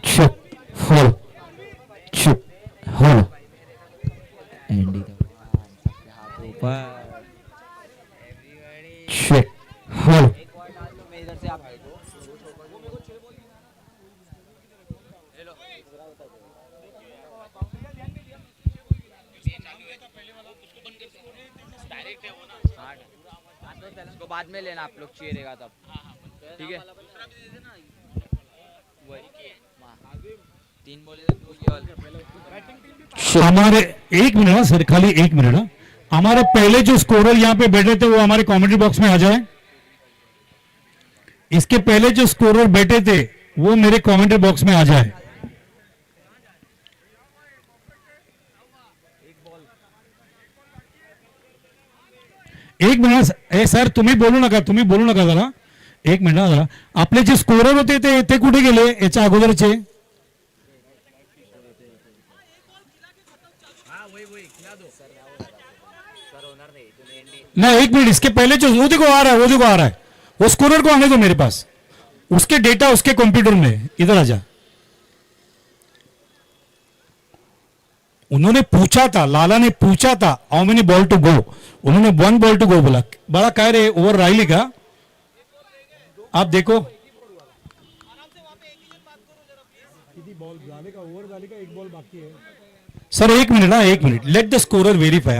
Chip, hollow. Chip, hollow. Andy सबके हाथ ऊपर। Chip, hollow. मैं इधर से आप इसको बाद में लेना, आप लोग चीरेगा तब, ठीक है। वही 3 बोले थे, 2 केवल। हमारे एक मिनट ना सर, खाली एक मिनट ना, हमारे पहले जो स्कोरर यहाँ पे बैठे थे वो हमारे कमेंट्री बॉक्स में आ जाए। इसके पहले जो स्कोरर बैठे थे वो मेरे कमेंट्री बॉक्स में आ जाए। एक मिनिट सर, तुम्ही बोलू नका जरा, एक मिनिट जरा, आपले जे स्कोरर होते ते कुठे गेले याच्या अगोदरचे? ना एक मिनट, इसके पहले जो वो देखो आ रहा है, वो स्कोरर को आने दो मेरे पास, उसके डेटा उसके कंप्यूटर में, इधर आ जा। उन्होंने पूछा था, लाला ने पूछा था how many ball to go, उन्होंने 1 बॉल टू गो बोला। बड़ा काय रे, ओवर राहिली का? आप देखो सर, एक minute, let the scorer verify.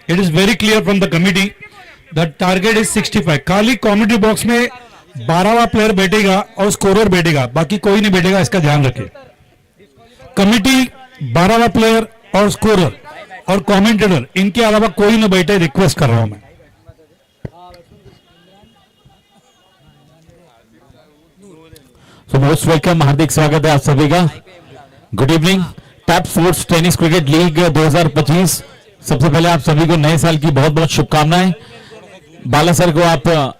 It is very clear from the committee the target is 65। खाली कॉमेडी बॉक्स में 12वां प्लेयर बैठेगा और स्कोरर बैठेगा, बाकी कोई नहीं बैठेगा, इसका ध्यान रखें। कमिटी 12वां प्लेयर और स्कोरर और कमेंटेटर, इनके अलावा कोई न बैठे, रिक्वेस्ट कर रहा हूं मैं। सो मोस्ट वेलकम, हार्दिक स्वागत है आप सभी का। Good evening. Tap sports tennis cricket league 2025, सबसे पहले आप सभी को नए साल की बहुत बहुत शुभकामनाएं। बाला सर को आप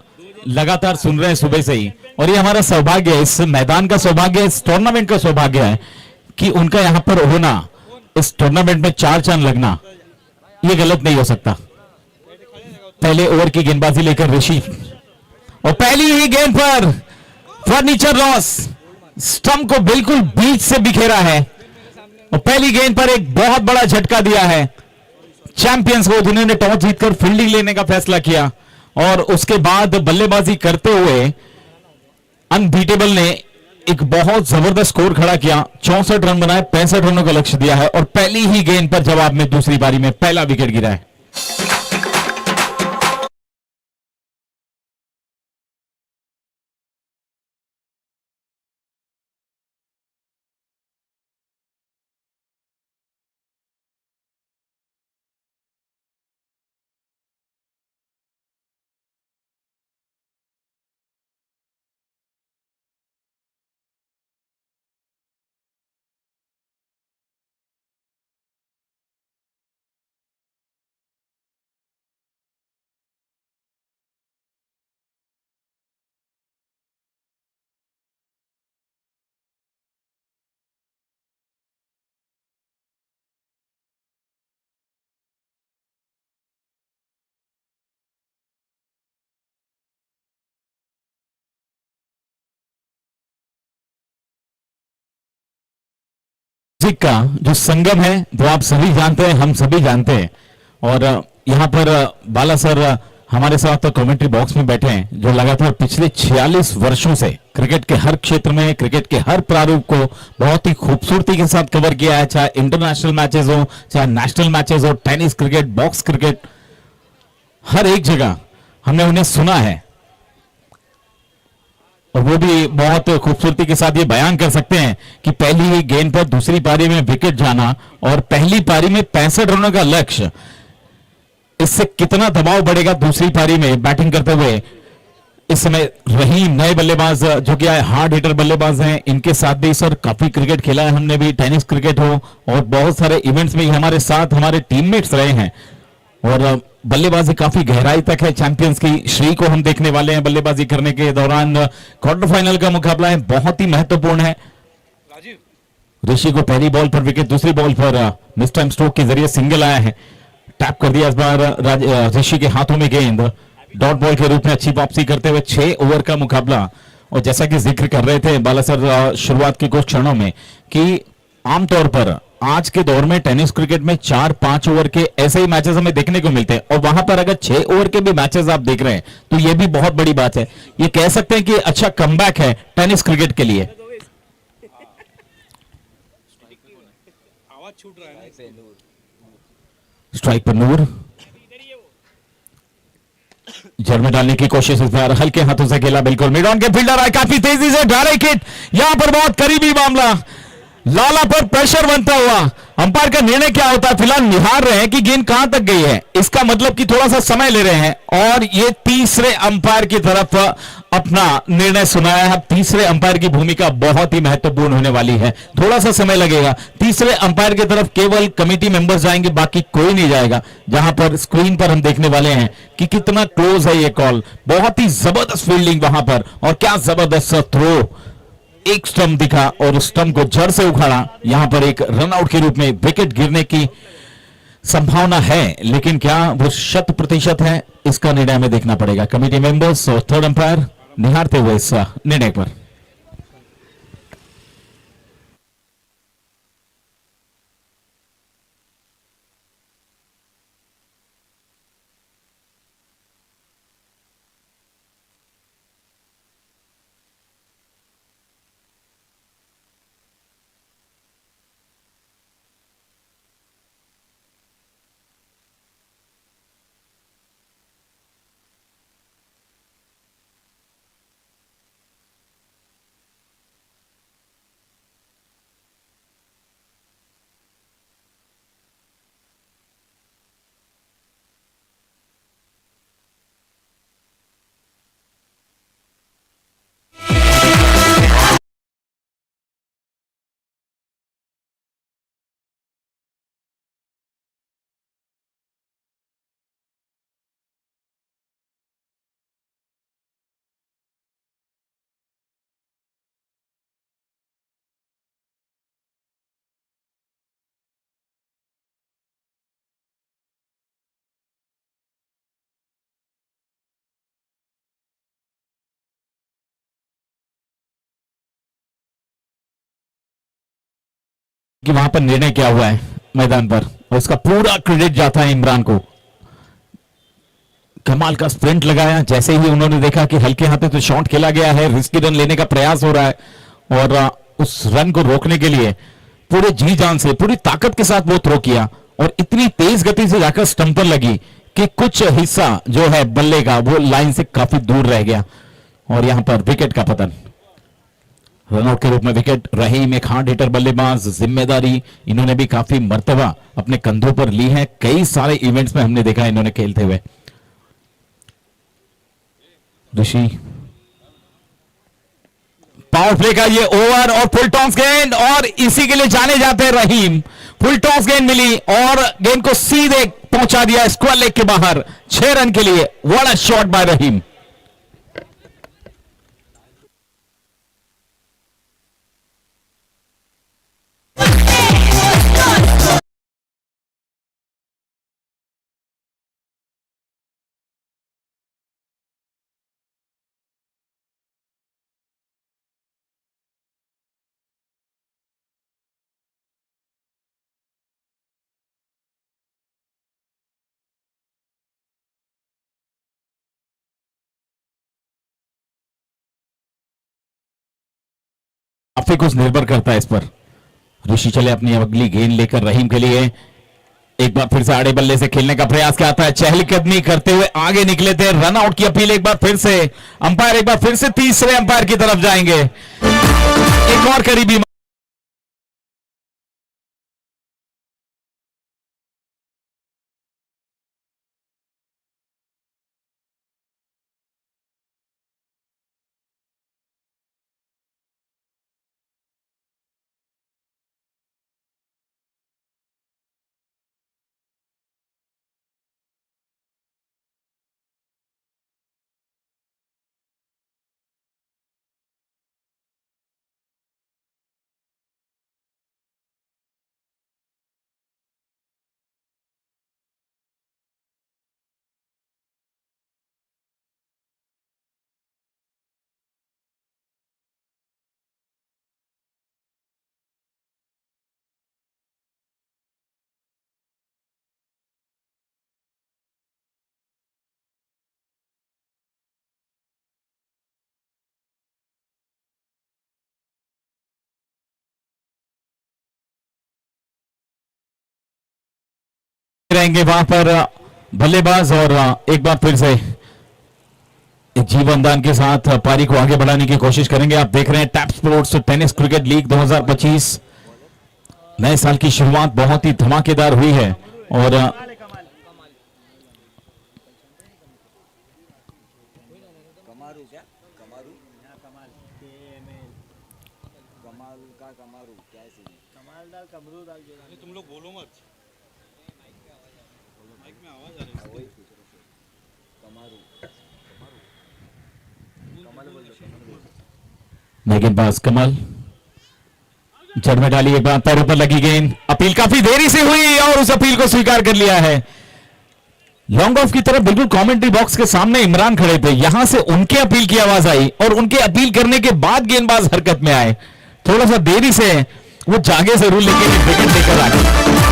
लगातार सुन रहे हैं सुबह से ही, और ये हमारा सौभाग्य है, इस मैदान का सौभाग्य है, इस टूर्नामेंट का सौभाग्य है कि उनका यहां पर होना, इस टूर्नामेंट में 4 चांद लगना, ये गलत नहीं हो सकता। पहले ओवर की गेंदबाजी लेकर ऋषि, और पहली ही गेंद पर फर्नीचर लॉस, स्टंप को बिल्कुल बीच से बिखेरा है, और पहली गेंद पर एक बहुत बड़ा झटका दिया है चैंपियंस को, जिन्होंने टॉस जीतकर फील्डिंग लेने का फैसला किया, और उसके बाद बल्लेबाजी करते हुए अनबीटेबल ने एक बहुत जबरदस्त स्कोर खड़ा किया, 64 रन बनाए, 65 रनों का लक्ष्य दिया है, और पहली ही गेंद पर जवाब में दूसरी पारी में पहला विकेट गिरा है। का जो संगम है वो आप सभी जानते हैं, हम सभी जानते हैं, और यहां पर बाला सर हमारे साथ तो कमेंट्री बॉक्स में बैठे हैं, जो लगातार पिछले 46 वर्षों से क्रिकेट के हर क्षेत्र में, क्रिकेट के हर प्रारूप को बहुत ही खूबसूरती के साथ कवर किया है, चाहे इंटरनेशनल मैचेस हो, चाहे नेशनल मैचेस हो, टेनिस क्रिकेट, बॉक्स क्रिकेट, हर एक जगह हमने उन्हें सुना है, और वो भी बहुत खूबसूरती के साथ ये बयान कर सकते हैं कि पहली ही गेंद पर दूसरी पारी में विकेट जाना और पहली पारी में 65 रनों का लक्ष्य, इससे कितना दबाव बढ़ेगा दूसरी पारी में बैटिंग करते हुए। इस समय रहीम नए बल्लेबाज जो कि हार्ड हिटर बल्लेबाज हैं, इनके साथ भी सर काफी क्रिकेट खेला है हमने भी, टेनिस क्रिकेट हो और बहुत सारे इवेंट्स में हमारे साथ हमारे टीममेट्स रहे हैं, और बल्लेबाजी काफी गहराई तक है। चैंपियंस की श्री को हम देखने वाले हैं बल्लेबाजी करने के दौरान। क्वार्टर फाइनल का मुकाबला है, बहुत ही महत्वपूर्ण है। ऋषि को पहली बॉल पर विकेट, दूसरी बॉल पर मिस टाइम स्ट्रोक के जरिए सिंगल आया है, टैप कर दिया इस बार ऋषि के हाथों में गेंद, डॉट बॉल के रूप में अच्छी वापसी करते हुए 6 ओवर का मुकाबला। और जैसा कि जिक्र कर रहे थे बाला सर शुरुआत के कुछ क्षणों में कि आमतौर पर आज के दौर में टेनिस क्रिकेट में 4-5 ओवर के ऐसे ही मैचेस हमें देखने को मिलते हैं, और वहां पर अगर 6 ओवर के भी मैचेस आप देख रहे हैं तो यह भी बहुत बड़ी बात है। ये कह सकते हैं कि अच्छा कमबैक है टेनिस क्रिकेट के लिए। आवाज छूट रहा है ना, स्ट्राइक पर नूर, जड़ में डालने की कोशिश, इस बार हल्के हाथों से खेला, बिल्कुल मिड ऑन के फील्डर आए काफी तेजी से, डायरेक्ट हिट, यहां पर बहुत करीबी मामला, लाला पर प्रेशर बनता हुआ। अंपायर का निर्णय क्या होता है, फिलहाल निहार रहे हैं कि गेंद कहां तक गई है, इसका मतलब कि थोड़ा सा समय ले रहे हैं, और ये तीसरे अंपायर की तरफ अपना निर्णय सुनाया है। तीसरे अंपायर की भूमिका बहुत ही महत्वपूर्ण होने वाली है, थोड़ा सा समय लगेगा। तीसरे अंपायर की तरफ केवल कमेटी मेंबर्स जाएंगे, बाकी कोई नहीं जाएगा, जहां पर स्क्रीन पर हम देखने वाले हैं कि कितना क्लोज है ये कॉल। बहुत ही जबरदस्त फील्डिंग वहां पर, और क्या जबरदस्त थ्रो, एक स्टंप दिखा और उस स्टंप को जड़ से उखाड़ा। यहां पर एक रनआउट के रूप में विकेट गिरने की संभावना है, लेकिन क्या वो 100% है, इसका निर्णय हमें देखना पड़ेगा। कमेटी मेंबर्स और थर्ड अंपायर निहारते हुए इस निर्णय पर। कि वहां पर निर्णय क्या हुआ है मैदान पर, और उसका पूरा क्रेडिट जाता है इमरान को। कमाल का स्प्रिंट लगाया, जैसे ही उन्होंने देखा कि हल्के हाथों तो शॉट खेला गया है, रिस्की रन लेने का प्रयास हो रहा है, और उस रन को रोकने के लिए पूरे जी जान से, पूरी ताकत के साथ वो थ्रो किया, और इतनी तेज गति से जाकर स्टंप पर लगी कि कुछ हिस्सा जो है बल्ले का वो लाइन से काफी दूर रह गया, और यहां पर विकेट का पतन। रनआउट के रूप में विकेट। रहीम एक हार्ड हिटर बल्लेबाज, जिम्मेदारी इन्होंने भी काफी मर्तबा अपने कंधों पर ली है, कई सारे इवेंट्स में हमने देखा इन्होंने खेलते हुए। ऋषि, पावर प्ले का ये ओवर और फुल टॉस गेंद, और इसी के लिए जाने जाते हैं रहीम। फुल टॉस गेंद मिली और गेंद को सीधे पहुंचा दिया स्क्वायर लेग के बाहर 6 रन के लिए। व्हाट अ शॉट बाय रहीम। काफी कुछ निर्भर करता है इस पर। ऋषि चले अपनी अगली गेंद लेकर रहीम के लिए। एक बार फिर से आड़े बल्ले से खेलने का प्रयास किया था, चहलकदमी करते हुए आगे निकले थे। रन आउट की अपील एक बार फिर से अंपायर, एक बार फिर से तीसरे अंपायर की तरफ जाएंगे। एक और करीबी रहेंगे वहां पर बल्लेबाज, और एक बार फिर से जीवन दान के साथ पारी को आगे बढ़ाने की कोशिश करेंगे। आप देख रहे हैं tap sports tennis cricket league 2025। नए साल की शुरुआत बहुत ही धमाकेदार हुई है, और तुम लोग बोलो मत, माइक में आवाज आ रही है। नए गेंदबाज कमल जड़ में डाली, एक बार पैरों पर लगी गेंद, अपील काफी देरी से हुई और उस अपील को स्वीकार कर लिया है। लॉन्ग ऑफ की तरफ बिल्कुल कमेंट्री बॉक्स के सामने इमरान खड़े थे, यहां से उनके अपील की आवाज आई और उनके अपील करने के बाद गेंदबाज हरकत में आए। थोड़ा सा देरी से वो जागे जरूर, लेकिन विकेट लेकर आ गए।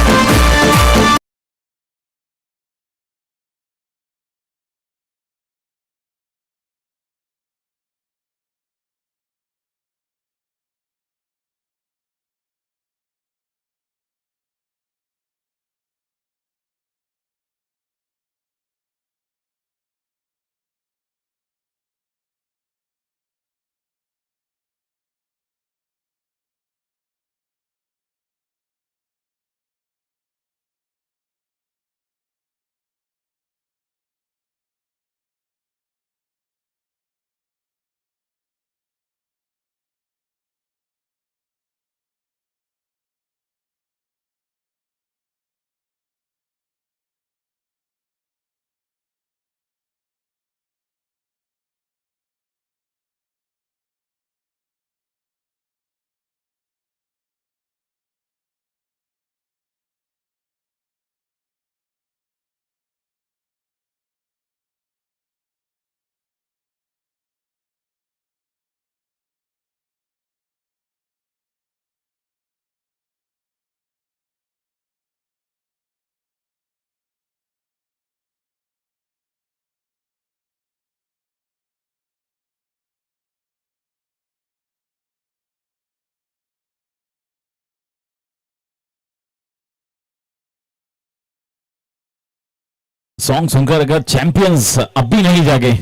सॉन्ग सुनकर अगर चैंपियंस अब भी नहीं जागे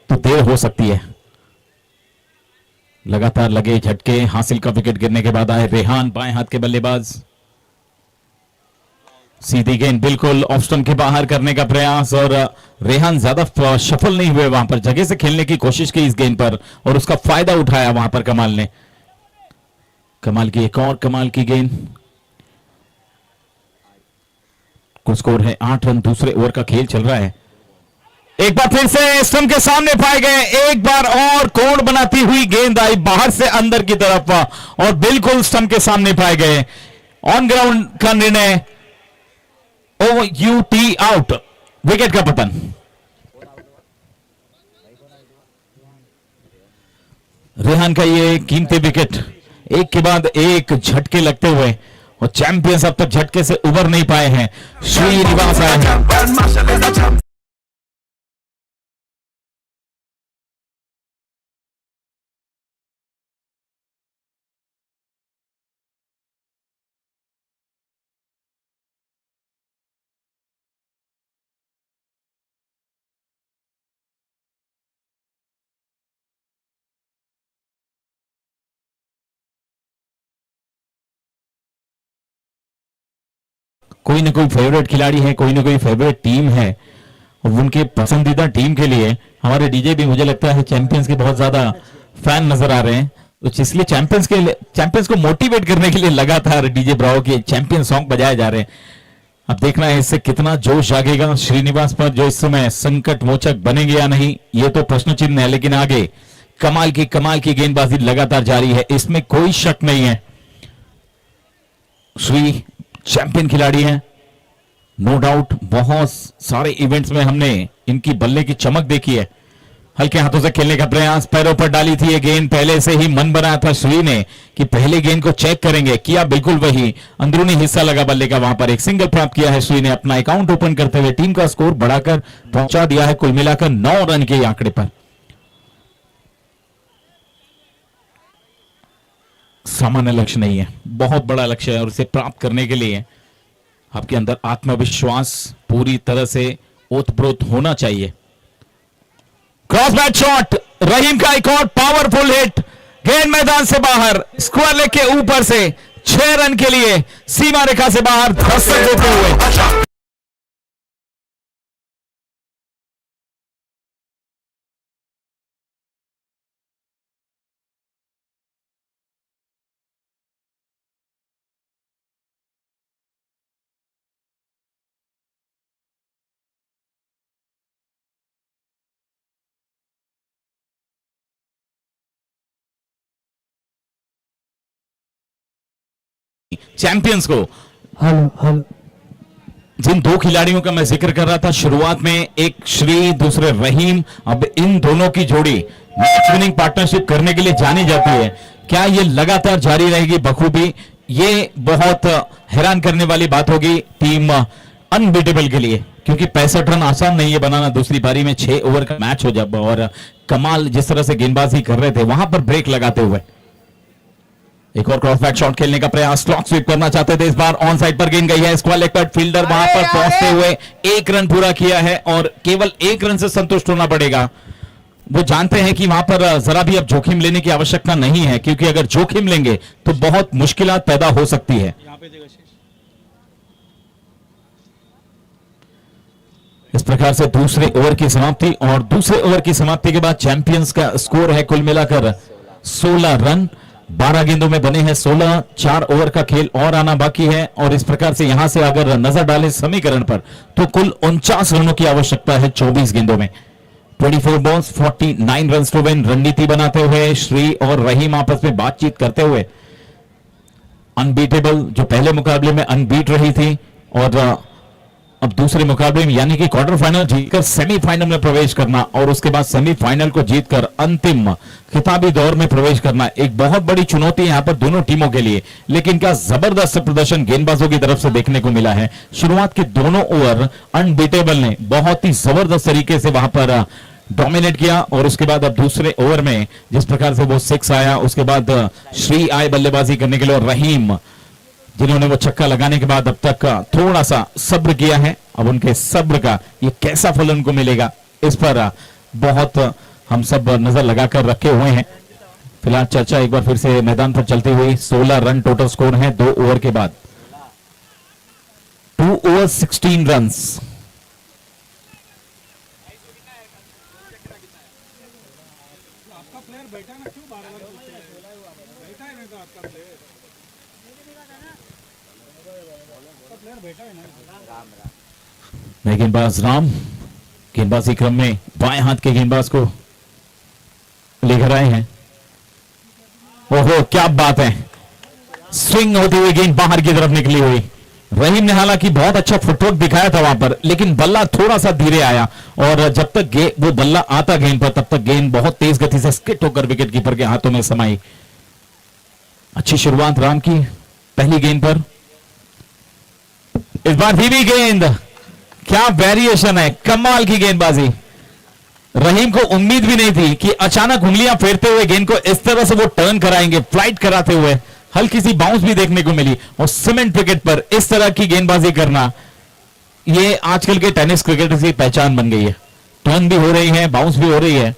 तो देर हो सकती है। लगातार लगे झटके, हासिल का विकेट गिरने के बाद आए रेहान, बाएं हाथ के बल्लेबाज। सीधी गेंद बिल्कुल ऑफ स्टंप के बाहर करने का प्रयास, और रेहान ज्यादा सफल नहीं हुए, वहां पर जगह से खेलने की कोशिश की इस गेंद पर और उसका फायदा उठाया वहां पर कमाल ने। कमाल की एक और कमाल की गेंद। कुल स्कोर है 8 रन, दूसरे ओवर का खेल चल रहा है। एक बार फिर से स्टंप के सामने पाए गए, एक बार और कोण बनाती हुई गेंद आई बाहर से अंदर की तरफ और बिल्कुल स्टंप के सामने पाए गए। ऑन ग्राउंड का निर्णय, OUT आउट, विकेट का पतन। रेहान का ये कीमती विकेट, एक के बाद एक झटके लगते हुए, और चैंपियंस अब तक झटके से उबर नहीं पाए हैं। श्रीनिवास आए हैं। कोई ना कोई फेवरेट खिलाड़ी है, कोई ना कोई फेवरेट टीम है, और उनके पसंदीदा टीम के लिए हमारे डीजे भी मुझे लगता है चैंपियंस के बहुत ज्यादा फैन नजर आ रहे हैं, तो इसलिए चैंपियंस को मोटिवेट करने के लिए लगातार डीजे ब्रावो के चैंपियन सॉन्ग बजाए जा रहे हैं। अब देखना है इससे कितना जोश जागेगा श्रीनिवास पर, जो इस समय संकट मोचक बनेंगे या नहीं, ये तो प्रश्न चिन्ह है। लेकिन आगे कमाल की गेंदबाजी लगातार जारी है, इसमें कोई शक नहीं है। श्री चैंपियन खिलाड़ी हैं, नो डाउट। बहुत सारे इवेंट्स में हमने इनकी बल्ले की चमक देखी है। हल्के हाथों से खेलने का प्रयास, पैरों पर डाली थी ये गेंद, पहले से ही मन बनाया था श्री ने कि पहले गेंद को चेक करेंगे, किया बिल्कुल वही। अंदरूनी हिस्सा लगा बल्ले का, वहां पर एक सिंगल प्राप्त किया है श्री ने, अपना अकाउंट ओपन करते हुए टीम का स्कोर बढ़ाकर पहुंचा दिया है कुल मिलाकर 9 रन के आंकड़े पर। सामान्य लक्ष्य नहीं है, बहुत बड़ा लक्ष्य है, और इसे प्राप्त करने के लिए आपके अंदर आत्मविश्वास पूरी तरह से ओतप्रोत होना चाहिए। क्रॉस बैट शॉट, रहीम का एक और पावरफुल हिट, गेंद मैदान से बाहर, स्क्वायर लेग के ऊपर से 6 रन के लिए सीमा रेखा से बाहर धसक देते हुए। चैंपियंस को, हेलो जिन दो खिलाड़ियों का मैं जिक्र कर रहा था शुरुआत में, एक श्री दूसरे रहीम, अब इन दोनों की जोड़ी मैच विनिंग पार्टनरशिप करने के लिए जानी जाती है। क्या ये लगातार जारी रहेगी बखूबी? ये बहुत हैरान करने वाली बात होगी टीम अनबीटेबल के लिए, क्योंकि 65 रन आसान नहीं है बनाना दूसरी पारी में। 6 ओवर का मैच हो जब, और कमाल जिस तरह से गेंदबाजी कर रहे थे वहां पर ब्रेक लगाते हुए। एक और क्रॉस बैक शॉट खेलने का प्रयास, क्लॉक स्वीप करना चाहते थे, इस बार ऑन साइड पर गेंद गई है, स्क्वायर लेग पर फील्डर वहां पर पहुंचते हुए 1 रन पूरा किया है, और केवल 1 रन से संतुष्ट होना पड़ेगा। वो जानते हैं कि वहां पर जरा भी अब जोखिम लेने की आवश्यकता नहीं है, क्योंकि अगर जोखिम लेंगे तो बहुत मुश्किलात पैदा हो सकती है। इस प्रकार से दूसरे ओवर की समाप्ति, और दूसरे ओवर की समाप्ति के बाद चैंपियंस का स्कोर है कुल मिलाकर 16 रन। 12 गेंदों में बने हैं 16, 4 ओवर का खेल और आना बाकी है, और इस प्रकार से यहां से अगर नजर डालें समीकरण पर तो कुल 49 रनों की आवश्यकता है 24 गेंदों में। 24 बॉल्स 49 रन टू विन। रणनीति बनाते हुए श्री और रहीम आपस में बातचीत करते हुए, अनबीटेबल जो पहले मुकाबले में अनबीट रही थी, और अब दूसरे मुकाबले में यानी कि क्वार्टर फाइनल जीतकर सेमीफाइनल में प्रवेश करना, और उसके बाद सेमीफाइनल को जीतकर अंतिम खिताबी दौर में प्रवेश करना, एक बहुत बड़ी चुनौती है यहां पर दोनों टीमों के लिए। लेकिन क्या जबरदस्त प्रदर्शन गेंदबाजों की तरफ से देखने को मिला है। शुरुआत के दोनों ओवर अनबीटेबल ने बहुत ही जबरदस्त तरीके से वहां पर डोमिनेट किया, और उसके बाद अब दूसरे ओवर में जिस प्रकार से वो 6 आया, उसके बाद श्री आए बल्लेबाजी करने के लिए, और रहीम जिन्होंने वो छक्का लगाने के बाद अब तक थोड़ा सा सब्र किया है। अब उनके सब्र का ये कैसा फल उनको मिलेगा, इस पर बहुत हम सब नजर लगाकर रखे हुए हैं। फिलहाल चर्चा एक बार फिर से मैदान पर चलती हुई। 16 रन टोटल स्कोर है 2 ओवर के बाद, 2 ओवर 16 रन्स। आपका प्लेयर बैठा ना, क्यों बार बार पूछते हैं? बैठा है ना तो आपका प्लेयर बैठा है ना। मैं गेंदबाज राम गेंदबाजी क्रम में बाएं हाथ के गेंदबाज को लेकर आए हैं। ओहो क्या बात है, स्विंग होती हुई गेंद बाहर की तरफ निकली हुई। रहीम ने हालांकि बहुत अच्छा फुटवर्क दिखाया था वहां पर, लेकिन बल्ला थोड़ा सा धीरे आया और जब तक वो बल्ला आता गेंद पर तब तक गेंद बहुत तेज गति से स्किट होकर विकेट कीपर के हाथों में समाई। अच्छी शुरुआत राम की पहली गेंद पर। इस बार धीमी गेंद, क्या वेरिएशन है, कमाल की गेंदबाजी। रहीम को उम्मीद भी नहीं थी कि अचानक उंगलियां फेरते हुए गेंद को इस तरह से वो टर्न कराएंगे, फ्लाइट कराते हुए। हल्की सी बाउंस भी देखने को मिली और सीमेंट विकेट पर इस तरह की गेंदबाजी करना ये आजकल के टेनिस क्रिकेटर्स की पहचान बन गई है। टर्न भी हो रही है, बाउंस भी हो रही है।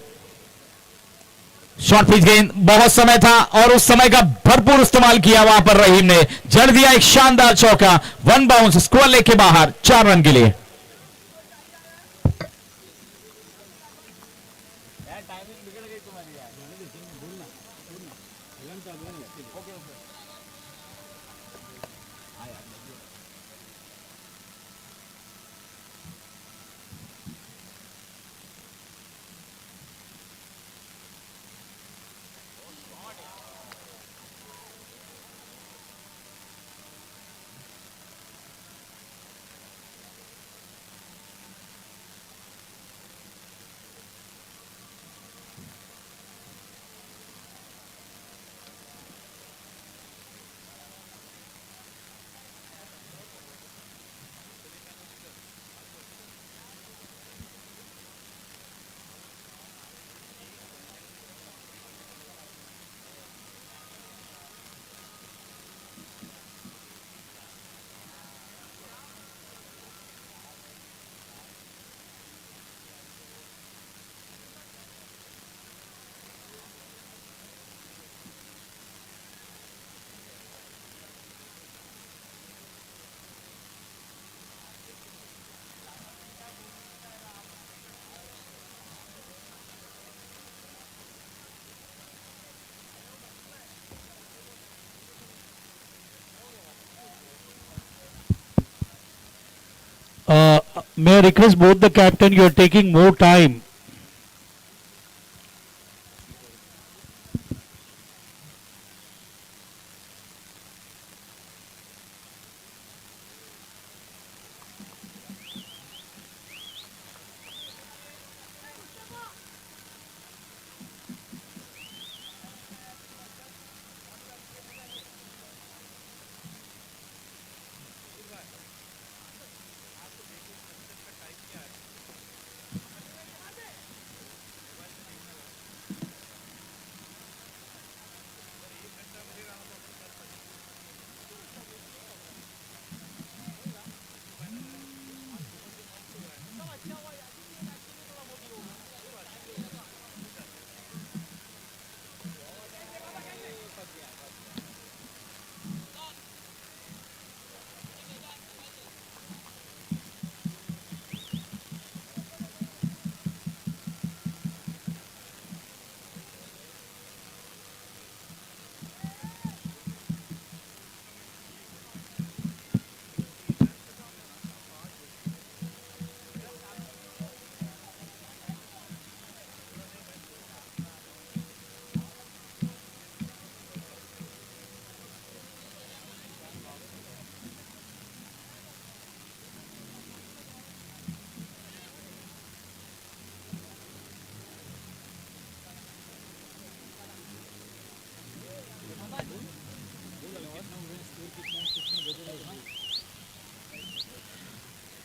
शॉर्ट पिच गेंद, बहुत समय था और उस समय का भरपूर इस्तेमाल किया वहां पर रहीम ने। जड़ दिया एक शानदार चौका, 1 बाउंस, स्कोर लेके बाहर 4 रन के लिए। May I request both the captain, you are taking more time.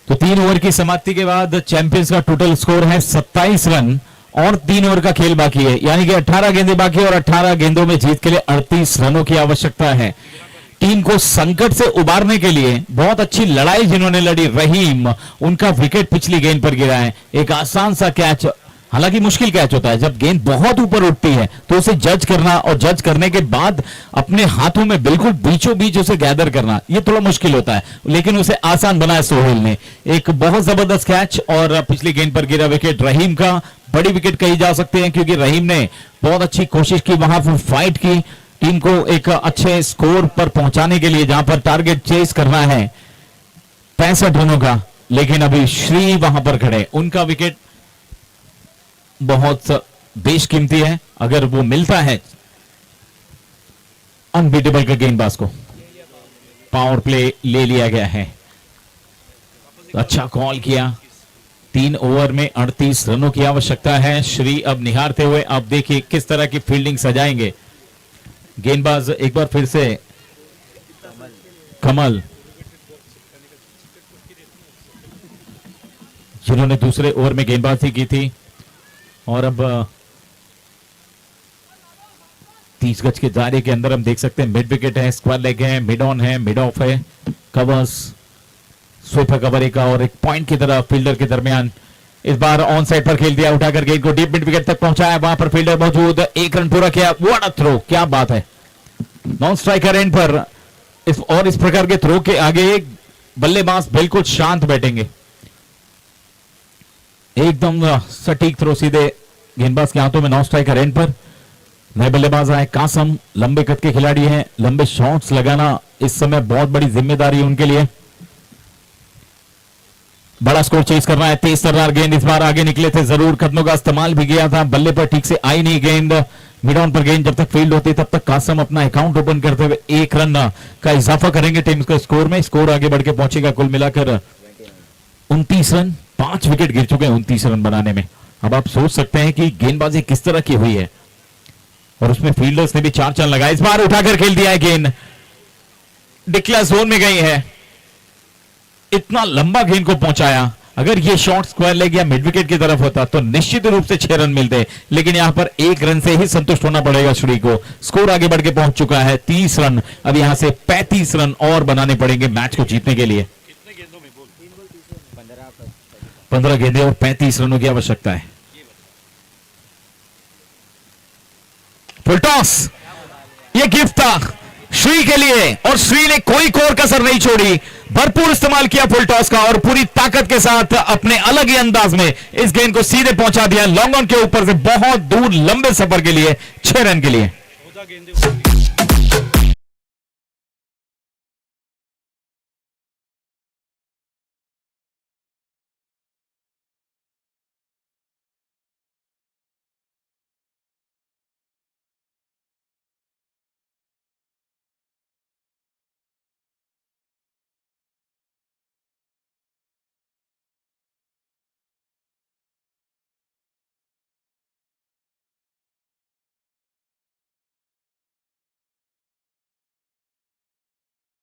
तो 3 ओवर की समाप्ति के बाद चैंपियंस का टोटल स्कोर है 27 रन और 3 ओवर का खेल बाकी है, यानी कि 18 गेंदें बाकी और 18 गेंदों में जीत के लिए 38 रनों की आवश्यकता है। टीम को संकट से उबारने के लिए बहुत अच्छी लड़ाई जिन्होंने लड़ी रहीम, उनका विकेट पिछली गेंद पर गिरा है। एक आसान सा कैच, हालांकि मुश्किल कैच होता है जब गेंद बहुत ऊपर उठती है तो उसे जज करना और जज करने के बाद अपने हाथों में बिल्कुल बीचों बीच उसे गैदर करना, ये थोड़ा मुश्किल होता है, लेकिन उसे आसान बनाया सोहेल ने। एक बहुत जबरदस्त कैच और पिछली गेंद पर गिरा विकेट रहीम का। बड़ी विकेट कही जा सकते हैं क्योंकि रहीम ने बहुत अच्छी कोशिश की, वहां पर फाइट की टीम को एक अच्छे स्कोर पर पहुंचाने के लिए, जहां पर टारगेट चेस करना है 65 रनों का, लेकिन अभी श्री वहां पर खड़े। उनका विकेट बहुत बेशकीमती है, अगर वो मिलता है अनबीटेबल का गेंदबाज को। पावर प्ले ले लिया गया है, अच्छा कॉल किया। 3 ओवर में 38 रनों की आवश्यकता है। श्री अब निहारते हुए, अब देखिए किस तरह की फील्डिंग सजाएंगे गेंदबाज। एक बार फिर से कमल, जिन्होंने दूसरे ओवर में गेंदबाजी की थी, और अब 30 गज के दायरे के अंदर हम देख सकते हैं मिड विकेट है, स्क्वायर लेग है, मिड ऑन है, मिड ऑफ है, कवर्स, स्वीपर कवर एक और एक पॉइंट की तरह फील्डर के दरमियान। इस बार ऑन साइड पर खेल दिया, उठाकर गेंद को डीप मिड विकेट तक पहुंचाया, वहां पर फील्डर मौजूद, 1 रन पूरा किया। व्हाट अ थ्रो, क्या बात है, नॉन स्ट्राइकर एंड पर। इस प्रकार के थ्रो के आगे बल्लेबाज बिल्कुल शांत बैठेंगे, एकदम सटीक थ्रो सीधे गेंदबाज के हाथों में, नॉन स्ट्राइकर एंड पर। नए बल्लेबाज आए कासम, लंबे कद के खिलाड़ी हैं, लंबे शॉट्स लगाना इस समय बहुत बड़ी जिम्मेदारी है उनके लिए। बड़ा स्कोर चेस करना है, तेज तर्रार गेंद इस बार आगे निकले थे, जरूर कदमों का इस्तेमाल भी किया था, बल्ले पर ठीक से आई नहीं गेंद। मिड ऑन पर गेंद जब तक फील्ड होती तब तक कासम अपना अकाउंट ओपन करते हुए 1 रन का इजाफा करेंगे टीम के स्कोर में। स्कोर आगे बढ़ के पहुंचेगा कुल मिलाकर 29 रन। 5 विकेट गिर चुके हैं 29 रन बनाने में। अब आप सोच सकते हैं कि गेंदबाजी किस तरह की हुई है, और उसमें फील्डर्स ने भी 4 चांद लगाए। इस बार उठाकर खेल दिया है, गेंद डिक्लेयर जोन में गई है, इतना लंबा गेंद को पहुंचाया। अगर ये शॉट स्क्वायर लेग या मिड विकेट की तरफ होता तो निश्चित रूप से 6 रन मिलते, लेकिन यहां पर 1 रन से ही संतुष्ट होना पड़ेगा श्री को। स्कोर आगे बढ़ के पहुंच चुका है 30 रन। अब यहां से 35 रन और बनाने पड़ेंगे मैच को जीतने के लिए। 15 गेंदें और 35 रनों की आवश्यकता है। फुल टॉस, ये गिफ्ट था श्री के लिए, और श्री ने कोई कोर कसर नहीं छोड़ी, भरपूर इस्तेमाल किया फुल टॉस का, और पूरी ताकत के साथ अपने अलग ही अंदाज में इस गेंद को सीधे पहुंचा दिया लॉन्ग ऑन के ऊपर से, बहुत दूर लंबे सफर के लिए, 6 रन के लिए।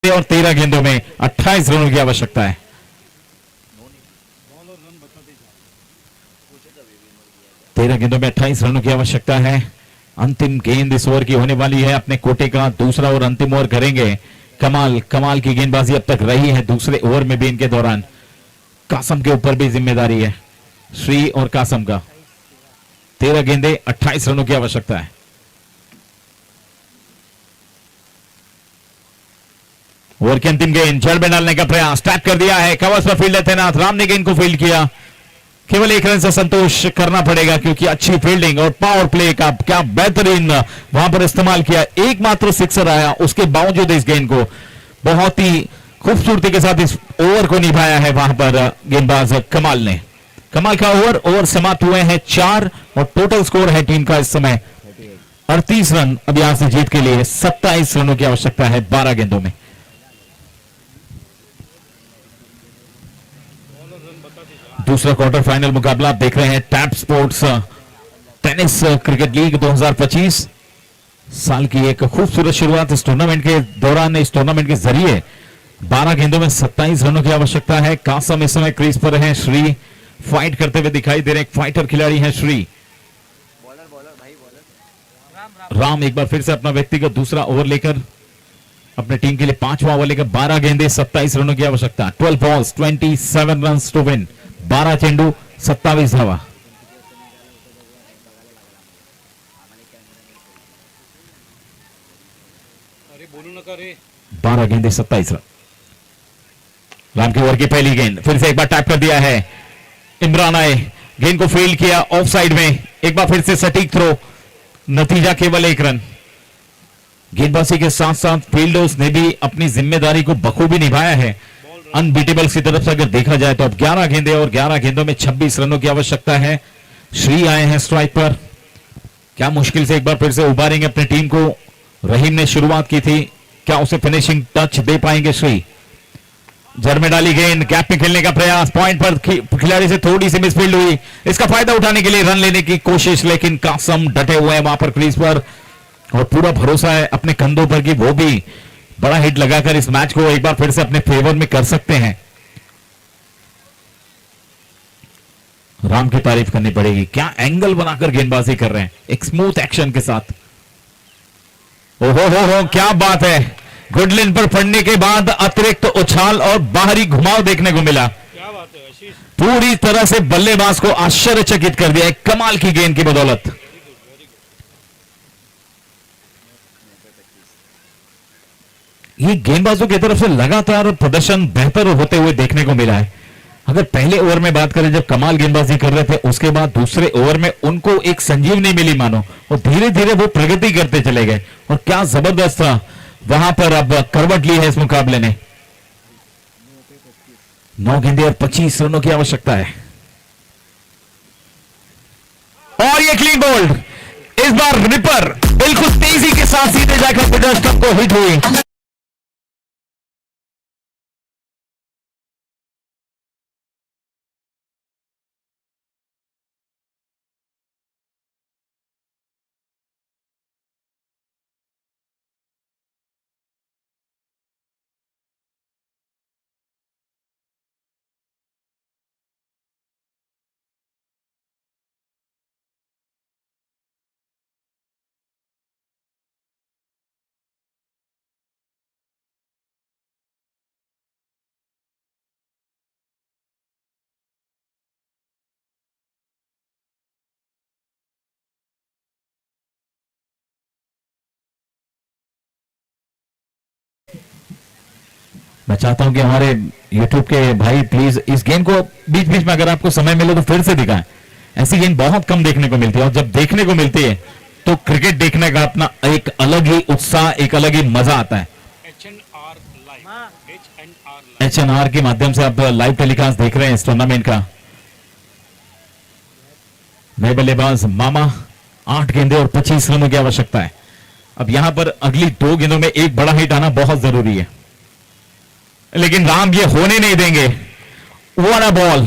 और 13 गेंदों में 28 रनों की आवश्यकता है। तेरह गेंदों में 28 रनों की आवश्यकता है। अंतिम गेंद इस ओवर की होने वाली है, अपने कोटे का दूसरा और अंतिम ओवर करेंगे। कमाल की गेंदबाजी अब तक रही है दूसरे ओवर में भी इनके दौरान। कासम के ऊपर भी जिम्मेदारी है श्री और कासम का। 13 गेंदे 28 रनों की आवश्यकता है। ओवर की अंतिम गेंद, जड़ में डालने का प्रयास, टैप कर दिया है, कवर्स पर फील्डर तैनात, राम ने गेंद को फील्ड किया। केवल 1 रन से संतोष करना पड़ेगा क्योंकि अच्छी फील्डिंग और पावर प्ले का क्या बेहतरीन वहां पर इस्तेमाल किया। एकमात्र सिक्सर आया, उसके बावजूद इस गेंद को बहुत ही खूबसूरती के साथ इस ओवर को निभाया है वहां पर गेंदबाज कमाल ने। कमाल का ओवर समाप्त हुए हैं 4 और टोटल स्कोर है टीम का इस समय 38 रन। अब यहां से जीत के लिए 27 रनों की आवश्यकता है 12 गेंदों में। दूसरा क्वार्टर फाइनल मुकाबला आप देख रहे हैं tap sports tennis cricket league 2025 साल की एक खूबसूरत शुरुआत इस टूर्नामेंट के दौरान। इस टूर्नामेंट के जरिए 12 गेंदों में 27 रनों की आवश्यकता है। कासम इस समय क्रीज पर हैं, श्री फाइट करते हुए दिखाई दे रहे हैं, फाइटर खिलाड़ी हैं श्री। राम एक बार फिर से अपना व्यक्तिगत दूसरा ओवर लेकर अपने टीम के लिए 5वां ओवर लेकर 12 गेंदे 27 रनों की आवश्यकता। 12 बॉल्स 27 रन टू विन। 12 चेंडू 27 धावा। अरे बोलू नका रे। 12 गेंदे 27 रन। राम के ओवर की पहली गेंद फिर से एक बार टैप कर दिया है। इमरान आए, गेंद को फील्ड किया ऑफ साइड में। एक बार फिर से सटीक थ्रो, नतीजा केवल 1 रन। गेंदबाजी के साथ साथ फील्डर्स ने भी अपनी जिम्मेदारी को बखूबी निभाया है। अनबीटेबल्स की तरफ से अगर देखा जाए तो अब 11 गेंदे और 11 गेंदों में 26 रनों की आवश्यकता है। श्री आए हैं स्ट्राइक पर। क्या मुश्किल से एक बार फिर से उबारेंगे अपनी टीम को। रहीम ने शुरुआत की थी, क्या उसे फिनिशिंग टच दे पाएंगे श्री? जड़ में डाली गेंद, गैप में खेलने का प्रयास, पॉइंट पर खिलाड़ी से थोड़ी सी मिसफील्ड हुई। इसका फायदा उठाने के लिए रन लेने की कोशिश, लेकिन कासम डटे हुए हैं वहां पर क्रीज पर और पूरा भरोसा है अपने कंधों पर कि वो भी बड़ा हिट लगाकर इस मैच को एक बार फिर से अपने फेवर में कर सकते हैं। राम की तारीफ करनी पड़ेगी, क्या एंगल बनाकर गेंदबाजी कर रहे हैं एक स्मूथ एक्शन के साथ। ओहो हो, क्या बात है। गुडलिन पर पड़ने के बाद अतिरिक्त उछाल और बाहरी घुमाव देखने को मिला। क्या बात है आशीष। पूरी तरह से बल्लेबाज को आश्चर्यचकित कर दिया एक कमाल की गेंद की बदौलत। ये गेंदबाजों की तरफ से लगातार प्रदर्शन बेहतर होते हुए देखने को मिला है। अगर पहले ओवर में बात करें जब कमाल गेंदबाजी कर रहे थे, उसके बाद दूसरे ओवर में उनको एक संजीवनी मिली मानो, और धीरे धीरे वो प्रगति करते चले गए और क्या जबरदस्त था वहां पर अब करवट ली है इस मुकाबले ने। 9 गेंदे और 25 रनों की आवश्यकता है और ये क्लीन बोल्ड। इस बार रिपर बिल्कुल तेजी के साथ सीधे जाकर मिडल स्टंप को हिट हुई। मैं चाहता हूं कि हमारे YouTube के भाई प्लीज इस गेंद को बीच बीच में अगर आपको समय मिले तो फिर से दिखाएं। ऐसी गेंद बहुत कम देखने को मिलती है और जब देखने को मिलती है तो क्रिकेट देखने का अपना एक अलग ही उत्साह, एक अलग ही मजा आता है। HNR के माध्यम से आप लाइव टेलीकास्ट देख रहे हैं इस टूर्नामेंट का। नए बल्लेबाज मामा, 8 गेंदे और 25 रनों की आवश्यकता है। अब यहां पर अगली 2 गेंदों में एक बड़ा हिट आना बहुत जरूरी है, लेकिन राम ये होने नहीं देंगे। What a ball.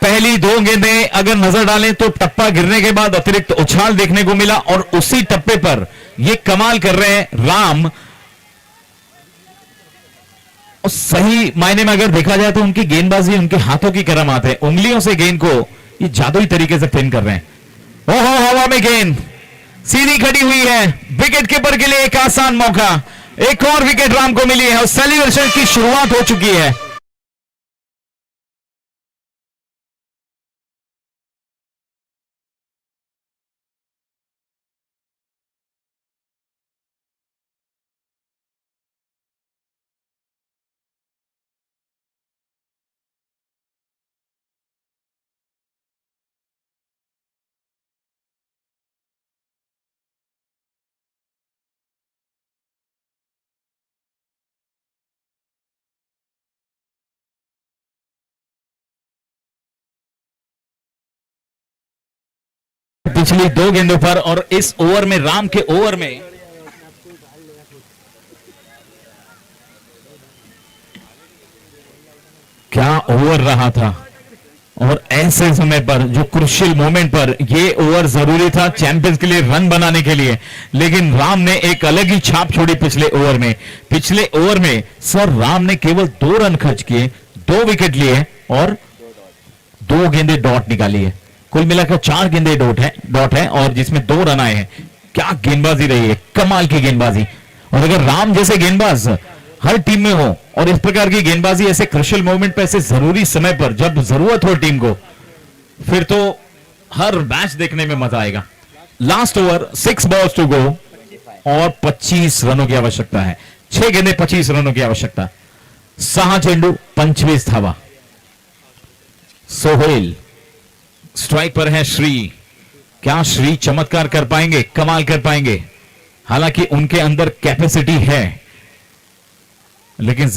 पहली 2 गेंदें अगर नजर डालें तो टप्पा गिरने के बाद अतिरिक्त उछाल देखने को मिला और उसी टप्पे पर ये कमाल कर रहे हैं राम। और सही मायने में अगर देखा जाए तो उनकी गेंदबाजी उनके हाथों की करामात है। उंगलियों से गेंद को ये जादुई तरीके से पिन कर रहे हैं। ओहो, हवा में गेंद सीधी खड़ी हुई है। विकेट कीपर के लिए एक आसान मौका। एक और विकेट राम को मिली है और सेलिब्रेशन की शुरुआत हो चुकी है। पिछली 2 गेंदों पर और इस ओवर में राम के ओवर में क्या ओवर रहा था। और ऐसे समय पर जो क्रुशियल मोमेंट पर ये ओवर जरूरी था चैंपियंस के लिए रन बनाने के लिए, लेकिन राम ने एक अलग ही छाप छोड़ी पिछले ओवर में। पिछले ओवर में सर राम ने केवल 2 रन खर्च किए, 2 विकेट लिए और 2 गेंदे डॉट निकाली है। कुल मिलाकर 4 गेंदे डॉट है और जिसमें 2 रन आए हैं। क्या गेंदबाजी रही है, कमाल की गेंदबाजी। और अगर राम जैसे गेंदबाज हर टीम में हो और इस प्रकार की गेंदबाजी ऐसे क्रुशियल मोमेंट पे ऐसे जरूरी समय पर जब जरूरत हो टीम को, फिर तो हर मैच देखने में मजा आएगा। Last over 6 balls to go और 25 रनों की आवश्यकता है। 6 गेंदे 25 रनों की आवश्यकता। 6 चेंडू 25 धावा। सोहेल स्ट्राइक पर है। श्री, क्या श्री चमत्कार कर पाएंगे, कमाल कर पाएंगे? हालांकि उनके अंदर कैपेसिटी है, लेकिन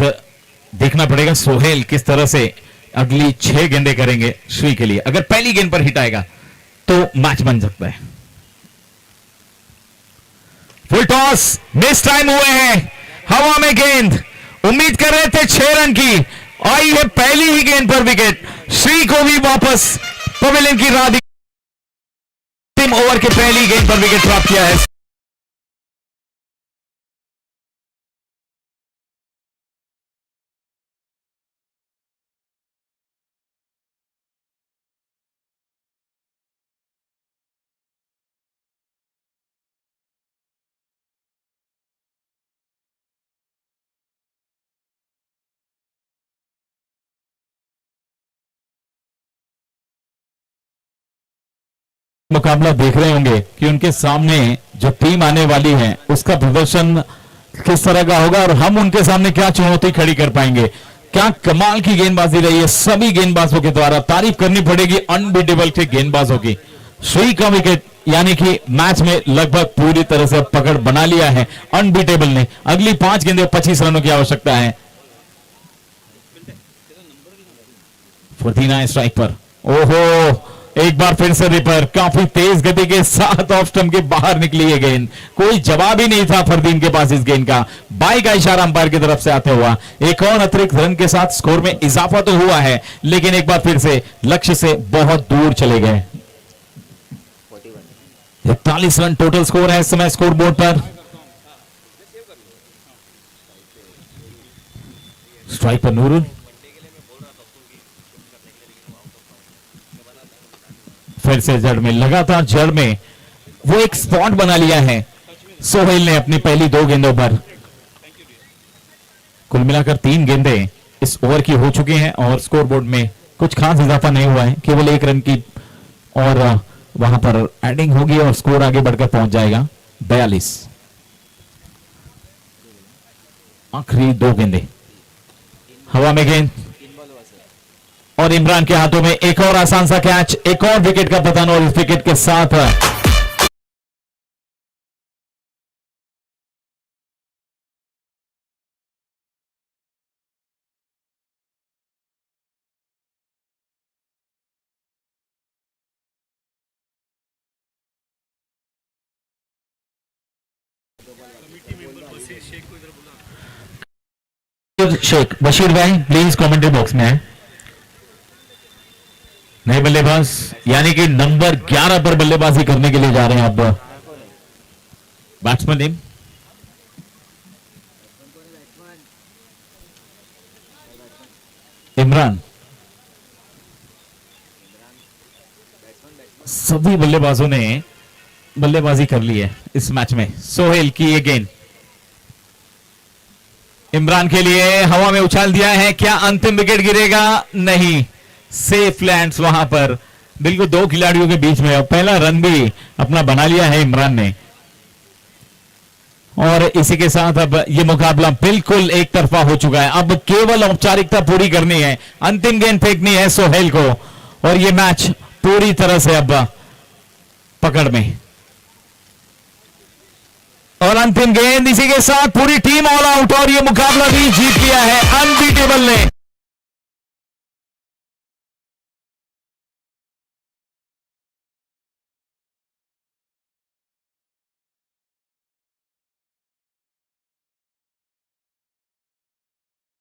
देखना पड़ेगा सोहेल किस तरह से अगली 6 गेंदें करेंगे श्री के लिए। अगर पहली गेंद पर हिट आएगा तो मैच बन सकता है। फुल टॉस, मिस टाइम हुए हैं, हवा में गेंद, उम्मीद कर रहे थे 6 रन की, आई है पहली ही गेंद पर विकेट। श्री को भी वापस पवेलियन की राह टीम ओवर के पहली गेंद पर विकेट प्राप्त किया है। मुकाबला देख रहे होंगे कि उनके सामने जो टीम आने वाली है उसका प्रदर्शन किस तरह का होगा और हम उनके सामने क्या चुनौती खड़ी कर पाएंगे। क्या कमाल की गेंदबाजी रही है सभी गेंदबाजों के द्वारा, तारीफ करनी पड़ेगी अनबीटेबल के गेंदबाजों की। श्री का विकेट, यानी कि मैच में लगभग पूरी तरह से पकड़ बना लिया है अनबीटेबल ने। अगली 5 गेंदे 25 रनों की आवश्यकता है। फुर्तीना स्ट्राइक पर, ओहो, एक बार फिर से रिपर, काफी तेज गति के साथ ऑफ स्टंप के बाहर निकली है गेंद। कोई जवाब ही नहीं था फरदीन के पास इस गेंद का। बाई का इशारा अंपायर की तरफ से आते हुआ एक और अतिरिक्त रन के साथ स्कोर में इजाफा तो हुआ है, लेकिन एक बार फिर से लक्ष्य से बहुत दूर चले गए। 41 रन टोटल स्कोर है इस समय स्कोर बोर्ड पर। स्ट्राइक पर नूरुल, फिर से जड़ में, लगातार जड़ में वो एक स्पॉट बना लिया है सोहेल ने अपनी पहली 2 गेंदों पर। कुल मिलाकर 3 गेंदें इस ओवर की हो चुकी हैं और स्कोर बोर्ड में कुछ खास इजाफा नहीं हुआ है, केवल 1 रन की और वहां पर एडिंग होगी और स्कोर आगे बढ़कर पहुंच जाएगा 42। आखिरी 2 गेंदें, हवा में गेंद और इमरान के हाथों में एक और आसान सा कैच, एक और विकेट का पतन और इस विकेट के साथ शेख बशीर भाई प्लीज कमेंट्री बॉक्स में है। नए बल्लेबाज यानी कि नंबर 11 पर बल्लेबाजी करने के लिए जा रहे हैं अब बैट्समैन नेम इमरान। सभी बल्लेबाजों ने बल्लेबाजी कर ली है इस मैच में। सोहेल की ये गेंद इमरान के लिए हवा में उछाल दिया है, क्या अंतिम विकेट गिरेगा? नहीं, सेफ लैंड्स वहां पर बिल्कुल 2 खिलाड़ियों के बीच में। और पहला रन भी अपना बना लिया है इमरान ने और इसी के साथ अब ये मुकाबला बिल्कुल एक तरफा हो चुका है। अब केवल औपचारिकता पूरी करनी है, अंतिम गेंद फेंकनी है सोहेल को और ये मैच पूरी तरह से अब पकड़ में। और अंतिम गेंद, इसी के साथ पूरी टीम ऑल आउट और ये मुकाबला भी जीत लिया है अनबीटेबल ने।